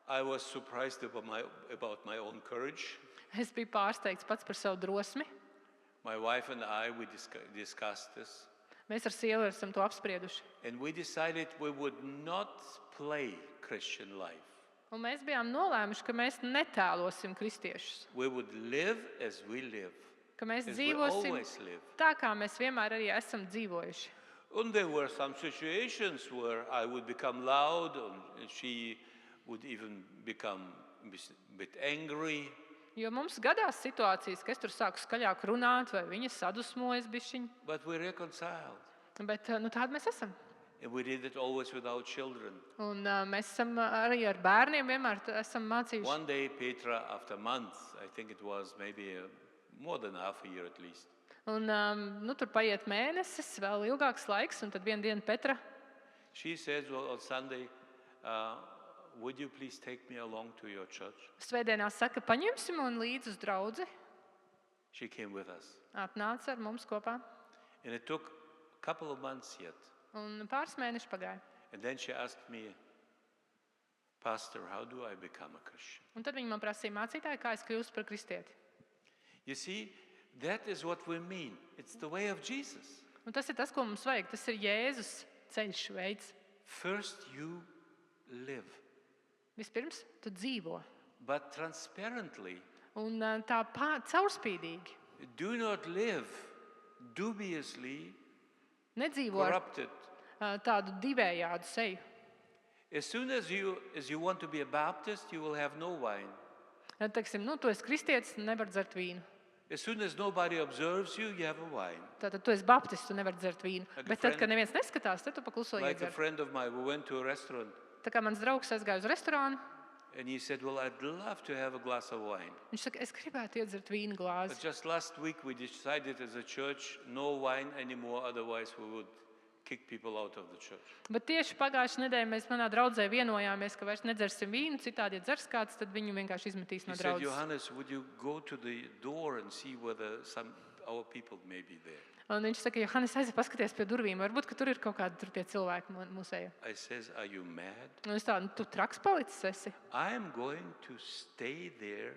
I was surprised about my own courage. Es biju pārsteigts pats par savu drosmi. My wife and I, we discussed this. Mēs ar sievu esam to apsprieduši. And we decided we would not play Christian life. Un mēs bijām nolēmuši, ka mēs netēlosim kristiešus. We would live as we live, Ka mēs as we dzīvosim always live. tā, kā mēs vienmēr arī esam dzīvojuši. And there were some situations where I would become loud and she would even become a bit angry. Jo mums gadās situācijas, ka es tur sāku skaļāk runāt, vai viņa sadusmojas bišķiņ. But we reconciled. Bet tādi mēs esam. And we did it always with our children. Un mēs esam arī ar bērniem vienmēr esam mācījuši. One day, Petra, after months, I think it was maybe more than half a year at least, Un tur paiet mēnesis, vēl ilgāks laiks, un tad vienu dienu Petra, she says, well, on Sunday, would you please take me along to your church? svētdienā saka, paņemsim un līdz uz draudzi. She came with us. Atnāca ar mums kopā. And it took a couple of months yet. Un pāris mēneši pagāja. And then she asked me, Pastor, how do I become a Christian? Un tad viņi man prasīja, mācītāji, kā es kļūstu par kristieti. You see, that is what we mean. It's the way of Jesus. Un tas ir tas, ko mums vajag. Tas ir Jēzus ceļš, veids. First you live, Vispirms tu dzīvo. but transparently. Un tā caurspīdīgi. Do not live dubiously, Nedzīvo ar corrupted. tādu divējādu seju. As soon as you want to be a Baptist, you will have no wine. Teiksim, tu esi kristietis, nevar dzert vīnu. As soon as nobody observes you, you have a wine. Tātad tu esi baptists, tu nevari dzert vīnu. Like a Bet tad, friend- kad neviens neskatās, tad tu pakluso Like a iedzer. friend of mine, we went to a restaurant Tā kā mans draugs aizgāja uz restorānu, and he said, well, I'd love to have a glass of wine. viņš saka, es gribētu iedzert vīnu But glāzi. just last week we decided as a church, no wine anymore, otherwise we would kick people out of the church. Bet tieši pagājušajā nedēļā mēs manā draudzē vienojāmies, ka vairs nedzersim vīnu, citādi, ja dzers kāds, tad viņu vienkārši izmetīs He no said, draudzes. Johannes, would you go to the door and see whether our people may be there? Un viņš saka, Johannes, aiziet paskaties pie durvīm, varbūt, ka tur ir kaut kādi tur tie cilvēki mūsējo. I says, are you mad? Un es tādu, tu traks palicis esi. I am going to stay there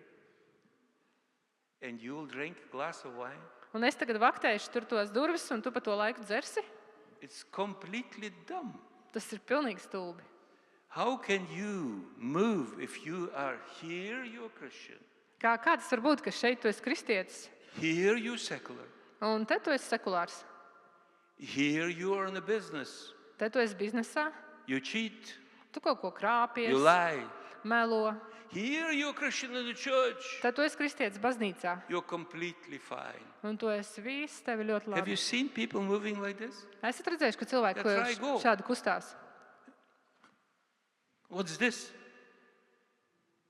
and you'll drink a glass of wine? Un es tagad vaktēšu tur tos durvis, un tu pa to laiku dzersi? It's completely dumb. Tas ir pilnīgi stulbi. How can you move if you are here, you're Christian, Kā tas var būt, ka šeit tu esi kristietis, here you're secular, un te tu esi sekulārs? here you are in a business, Te tu esi biznesā, you cheat, tu kaut ko krāpies, you lie, melo, Here you're a Christian in the church. tad tu esi kristietis baznīcā. You're completely fine. Un tu esi viss, tev ir ļoti Have you labi. seen people moving like this? Esat redzējuši, ka cilvēki Yeah, try go. šādi kustās. What's this?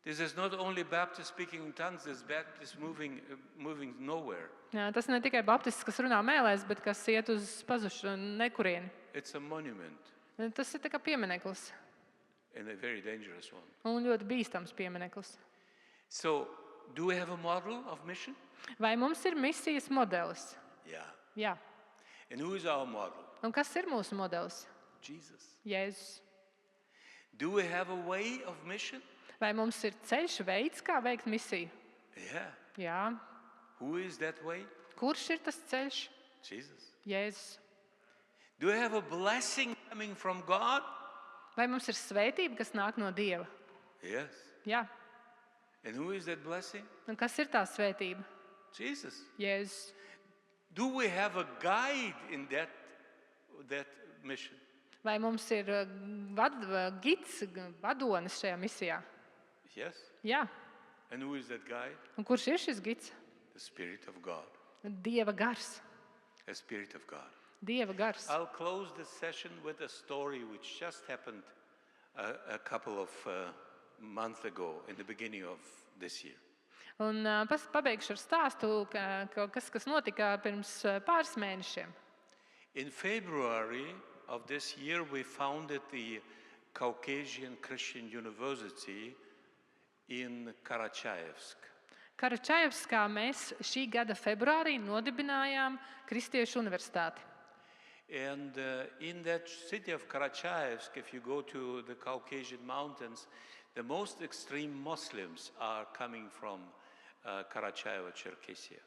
This is not only Baptist speaking in tongues, there's Baptist moving nowhere. Jā, tas ne tikai baptists, kas runā mēlēs, bet kas iet uz pazušu nekurieni. It's a monument Tas ir tā kā piemineklis. and a very dangerous one. Un ļoti bīstams piemineklis. So, do we have a model of mission? Vai mums ir misijas modelis? Yeah. Jā. And who is our model? Un kas ir mūsu modelis? Jesus. Jēzus. Do we have a way of mission? Vai mums ir ceļš, veids, kā veikt misiju? Yeah. Jā. Who is that way? Kurš ir tas ceļš? Jesus. Jēzus. Do we have a blessing coming from God? Vai mums ir svētība, kas nāk no Dieva? Yes. Jā. And who is that blessing? Un kas ir tā svētība? Jesus. Jēzus. Do we have a guide in that mission? Vai mums ir gids, vadonis šajā misijā? Yes. Jā. And who is that guide? Un kurš ir šis gids? The Spirit of God. Dieva gars. The Spirit of God. Dieva gars. I'll close this session with a story which just happened a couple of months ago in the beginning of this year. Un pabeigšu ar stāstu, kas notika pirms pāris mēnešiem. In February of this year, we founded the Caucasian Christian University in Karachayevsk. Karačajevskā mēs šī gada februārī nodibinājām Kristiešu universitāti. And in that city of Karachayevsk, if you go to the Caucasian mountains, the most extreme Muslims are coming from Karachayevo, Cherkessia.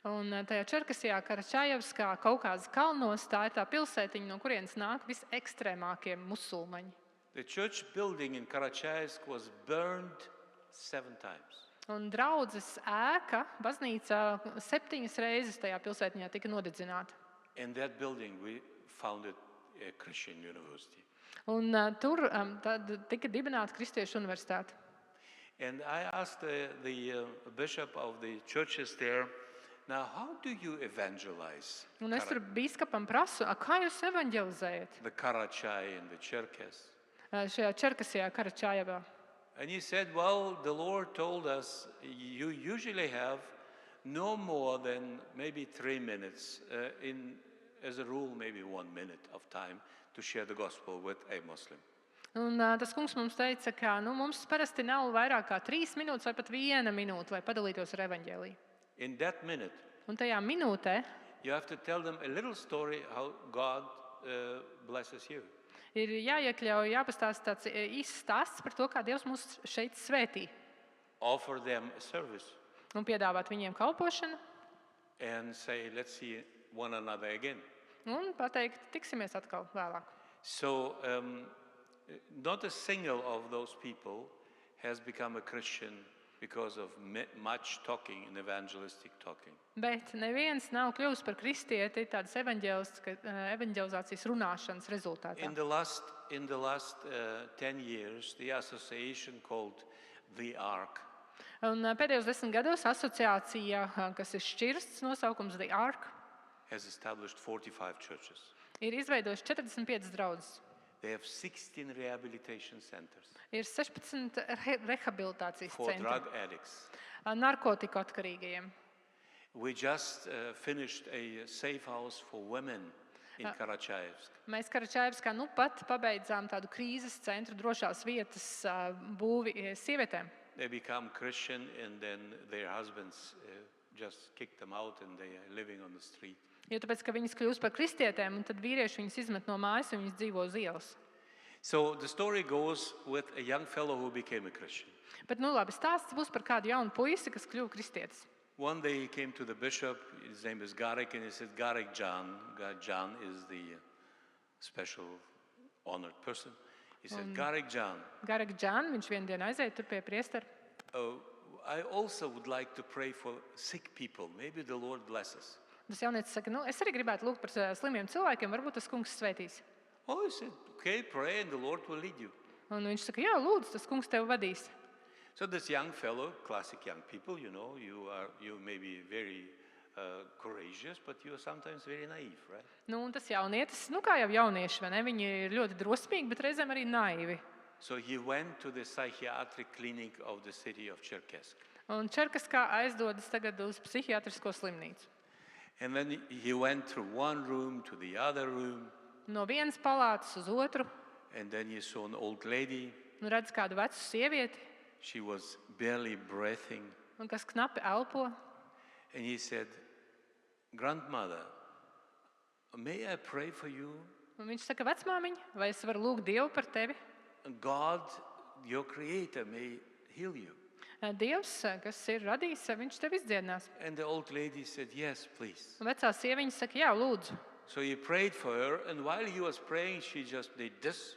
Un tajā Čerkesijā, Karačajevskā, Kaukāzes kalnos, tā ir tā pilsētiņa, no kurienes nāk visekstrēmākie musulmaņi. The church building in Karachayevsk was burned 7 times. Un draudzes ēka, baznīca 7 reizes tajā pilsētiņā tika nodedzināta. In that building, we founded a Christian university. Un tur tad tika dibināta Kristiešu universitāte. And I asked the bishop of the churches there, now how do you evangelize Un es tur bīskapam prasu, kā jūs evanģelizējat the Karachay and the Cherkess? Šajā Čerkesijā, Karačajevā? And he said, well, the Lord told us you usually have no more than maybe 3 minutes, as a rule, maybe 1 minute of time to share the gospel with a Muslim. Un tas kungs mums teica, ka mums parasti nav vairāk kā 3 minūtes vai pat 1 minūte, lai padalītos ar evaņģēliju. In that minute, Un tajā minūtē you have to tell them a little story how God blesses you. ir jāiekļauj, jāpastāsta tāds īsts stāsts par to, kā Dievs mūs šeit svētī. Offer them a service Un piedāvāt viņiem kalpošanu and say, let's see one another again. un pateikt, tiksimies atkal vēlāk. So not a single of those people has become a Christian because of much talking and evangelistic talking. Bet neviens nav kļuvis par kristieti tādas evaņģelizācijas runāšanas rezultātā. In the last 10 years, the association called The Ark Un pēdējos 10 gados asociācija, kas ir šķirsts nosaukums The Ark, has established 45 churches. ir izveidojuši 45 draudzes. They have 16 rehabilitation centers Ir 16 rehabilitācijas for centri drug addicts. narkotiku atkarīgajiem. We just finished a safe house for women in Karachayevsk. Mēs Karačajevskā pat pabeidzām tādu krīzes centru drošās vietas būvi sievietēm. They become Christian and then their husbands just kick them out and they are living on the street. Jo tāpēc, ka viņas kļūst par kristietēm, un tad vīrieši viņas izmet no mājas un viņas dzīvo uz ielas. So the story goes with a young fellow who became a Christian. Bet, labi, stāsts būs par kādu jaunu puisi, kas kļuva kristietis. One day he came to the bishop, his name is Garek, and he said, Garek John is the special honored person. He said, Garek John, Garek Džan, viņš vienu dienu aiziet tur pie priestera. I also would like to pray for sick people. Maybe the Lord blesses. Tas jaunietis saka, es arī gribētu lūgt par slimiem cilvēkiem, varbūt tas kungs svētīs. Oh, he said, okay, pray and the Lord will lead you. Un viņš saka, jā, lūdzu, tas kungs tev vadīs. So this young fellow, classic young people, you may be very courageous, but you are sometimes very naive, right? Nu, un tas jaunietis, kā jau jaunieši, vai ne? Viņi ir ļoti drosmīgi, bet reizēm arī naivi. So he went to the psychiatric clinic of the city of Cherkassk. Un Čerkaskā aizdodas tagad uz psihiatrisko slimnīcu. And then he went through one room to the other room, No vienas palātas uz otru, and then he saw an old lady. un redz kādu vecu sievieti, She was barely breathing. un kas knapi elpo. And he said, "Grandmother, may I pray for you? Un viņš saka, vecmāmiņa, vai es varu lūgt Dievu par tevi? God, your creator, may heal you." Dievs, kas ir radījis, viņš tevi izdziedinās. And the old lady said, "Yes, please." Un vecā sieviņa saka, jā, lūdzu. So he prayed for her, and while he was praying, she just did this,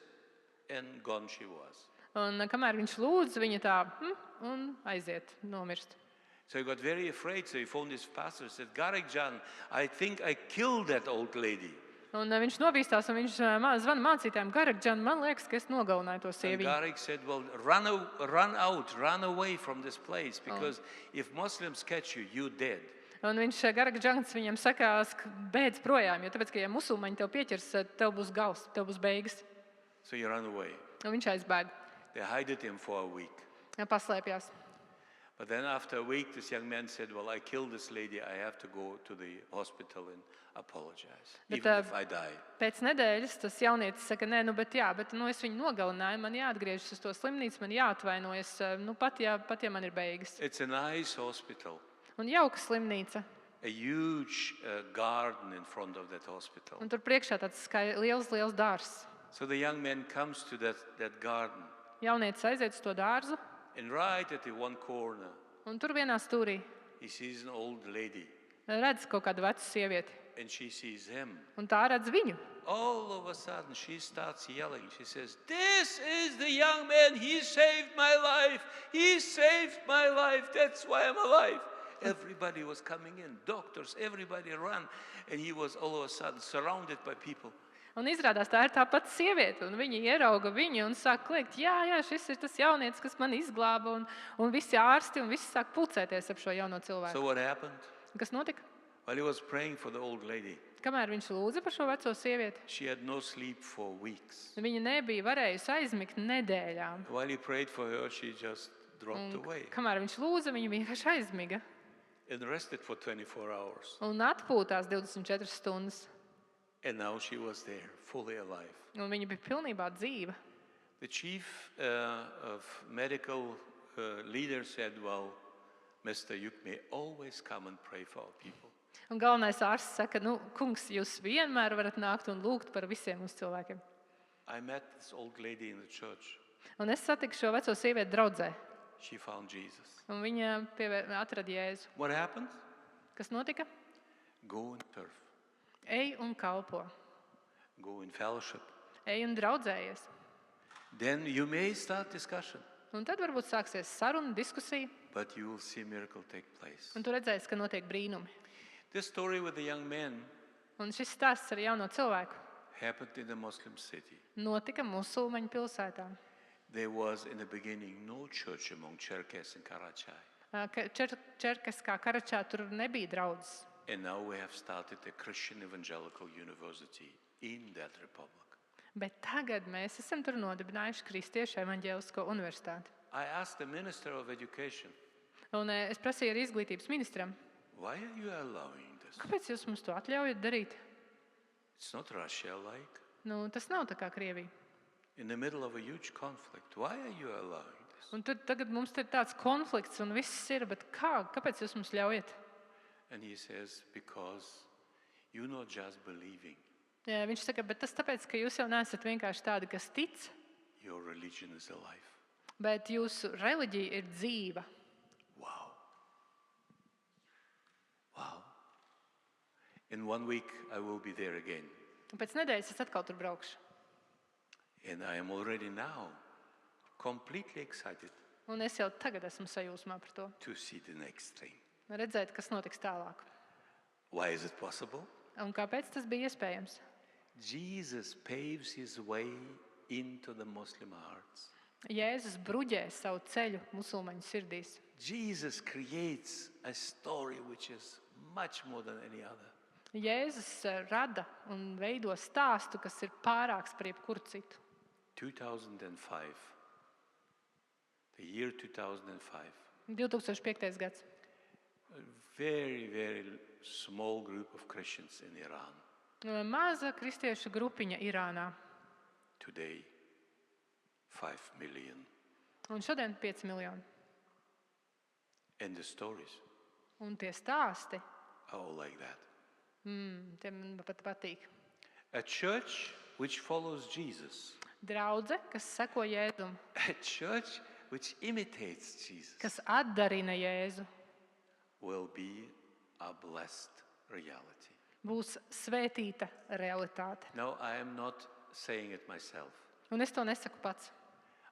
and gone she was. Un kamēr viņš lūdz, viņa tā un aiziet, nomirst. So he got very afraid, so he phoned his pastor and said, "Garek Jan, I think I killed that old lady." Un viņš nobīstās, un viņš zvana mācītājiem, Garakģan, man liekas, ka es nogalināju to And sievieti. Garek said, "Well, run away from this place, because if Muslims catch you, you're dead." Un viņš Garakģans viņam sakās, beidz projām, jo tāpēc, ka ja musulmaņi tev pieķers, tev būs gals, tev būs beigas. So he ran away. Un viņš aizbēga, They hid him for a week. paslēpjās. But then after a week, this young man said, "Well, I killed this lady. I have to go to the hospital and apologize, But, even if I die." Pēc nedēļas tas jaunietis saka, nē, bet es viņu nogalināju, man jāatgriežas uz to slimnīcu, man jāatvainojas, pat ja man ir beigas. It's a nice hospital, Un jauka slimnīca. a huge garden in front of that hospital. Un tur priekšā tāds liels dārzs. So the young man comes to that garden, Jaunietis aiziet uz to dārzu, and right at the one corner, un tur vienā stūrī he sees an old lady, redz kaut kādu vecu sievieti. and she sees him. Un tā redz viņu. All of a sudden, she starts yelling. She says, "This is the young man. He saved my life. He saved my life. That's why I'm alive." Everybody was coming in, doctors, everybody ran, and he was all of a sudden surrounded by people. Un izrādās, tā ir tā pati sieviete, un viņi ierauga viņu un sāk kliegt, jā, šis ir tas jaunietis, kas man izglāba, un visi ārsti un visi sāk pulcēties ap šo jauno cilvēku. So what happened? Un kas notika? While he was praying for the old lady, Kamēr viņš lūdza par šo veco sievieti, she had no sleep for weeks. viņa nebija varējusi aizmigt nedēļām. While he prayed for her, she just dropped away Kamēr viņš lūdza, viņa vienkārši aizmiga and rested for 24 hours. un atpūtās 24 stundas. And now she was there, fully alive. Un viņa bija pilnībā dzīva. The chief of medical leader said, "Well, Mr. You may always come and pray for our people." Un galvenais ārsts saka, kungs, jūs vienmēr varat nākt un lūgt par visiem mūsu cilvēkiem. I met this old lady in the church. Un es satiku šo veco sievieti draudzē, She found Jesus. un viņa atrada Jēzu. What happened? Kas notika? Go and serve. Ej un kalpo, Go in fellowship. ej un draudzējies. Then you may start discussion, Un tad varbūt sāksies saruna, diskusija, but you will see a miracle take place. un tu redzēsi, ka notiek brīnumi. This story with the young man Un šis stāsts ar jauno cilvēku happened in the Muslim city. notika musulmaņu pilsētā. There was in the beginning no church among Cherkassk and Karachay. Čerkaskā Karačā tur nebija draudzes. And now we have started a Christian evangelical university in that republic. Bet tagad mēs esam tur nodibinājuši Kristiešu evaņģēlisko universitāti. I asked the Minister of Education, Un es prasīju arī izglītības ministram, "Why are you allowing this? kāpēc jūs mums to atļaujat darīt? It's not Russia-like. Tas nav tā kā Krievija. In the middle of a huge conflict. Why are you allowing this?" Un tad tagad mums ir tāds konflikts un viss ir, bet kāpēc jūs mums ļaujat? And he says, "Because you're not just believing. Jā, viņš saka, bet tas tāpēc, ka jūs jau neesat vienkārši tādi, kas tic, Your religion is alive." bet jūsu reliģija ir dzīva. Wow. Wow. In 1 week, I will be there again. Un pēc nedēļas es atkal tur braukšu. And I am already now completely excited Un es jau tagad esmu sajūsmā par to. to see the next thing. Redzēt, kas notiks tālāk. Why is it possible? Un kāpēc tas bija iespējams? Jesus paves his way into the Muslim hearts. Jēzus bruģē savu ceļu musulmaņu sirdīs. Jesus creates a story which is much more than any other. Jēzus rada un veido stāstu, kas ir pārāks par jebkuru citu. 2005. The year 2005. 2005. gads. A very, very small group of Christians in Iran. Maza kristiešu grupiņa Irānā. Today, 5 million. Un šodien 5 miljoni. And the stories Un tie stāsti, are all like that. tie man pat patīk. A church which follows Jesus. Draudze, kas seko Jēzum, A church which imitates Jesus kas atdarina Jēzu, will be a blessed reality. būs svētīta realitāte. No, I am not saying it myself. Un es to nesaku pats.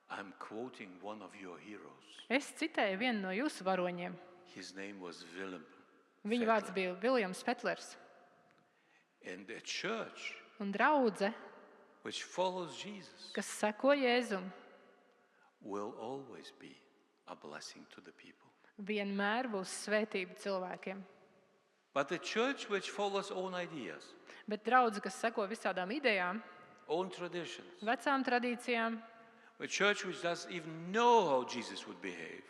I'm quoting one of your heroes. Es citēju vienu no jūsu varoņiem. His name was Willem. Viņa vārds bija Viljams Fetlers. And a church Un draudze, which follows Jesus kas seko Jēzum, will always be a blessing to the people. vienmēr būs svētība cilvēkiem. But the church which follows own ideas, Bet draudze, kas seko visādām idejām, own traditions, vecām tradīcijām, a church which doesn't even know how Jesus would behave,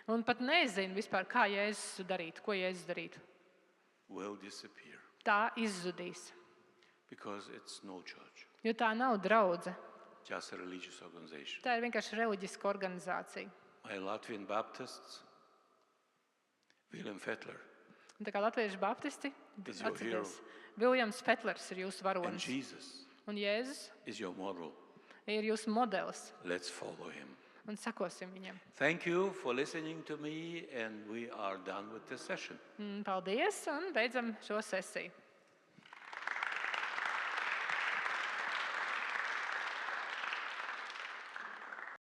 un pat nezina vispār, kā Jēzus darītu, ko Jēzus darītu, will disappear tā izzudīs. because it's no church, Jo tā nav draudze. just a religious organization. Tā ir vienkārši reliģiska organizācija. My Latvian Baptists, Willem Fettler, Un tā kā latviešu baptisti, Is your atcerieties, Viljams Fetlers ir jūsu and varonis. Jesus Un Jēzus is your model. ir jūsu modelis. Let's follow him. Un sekosim viņam. Thank you for listening to me, and we are done with this session. Paldies un beidzam šo sesiju.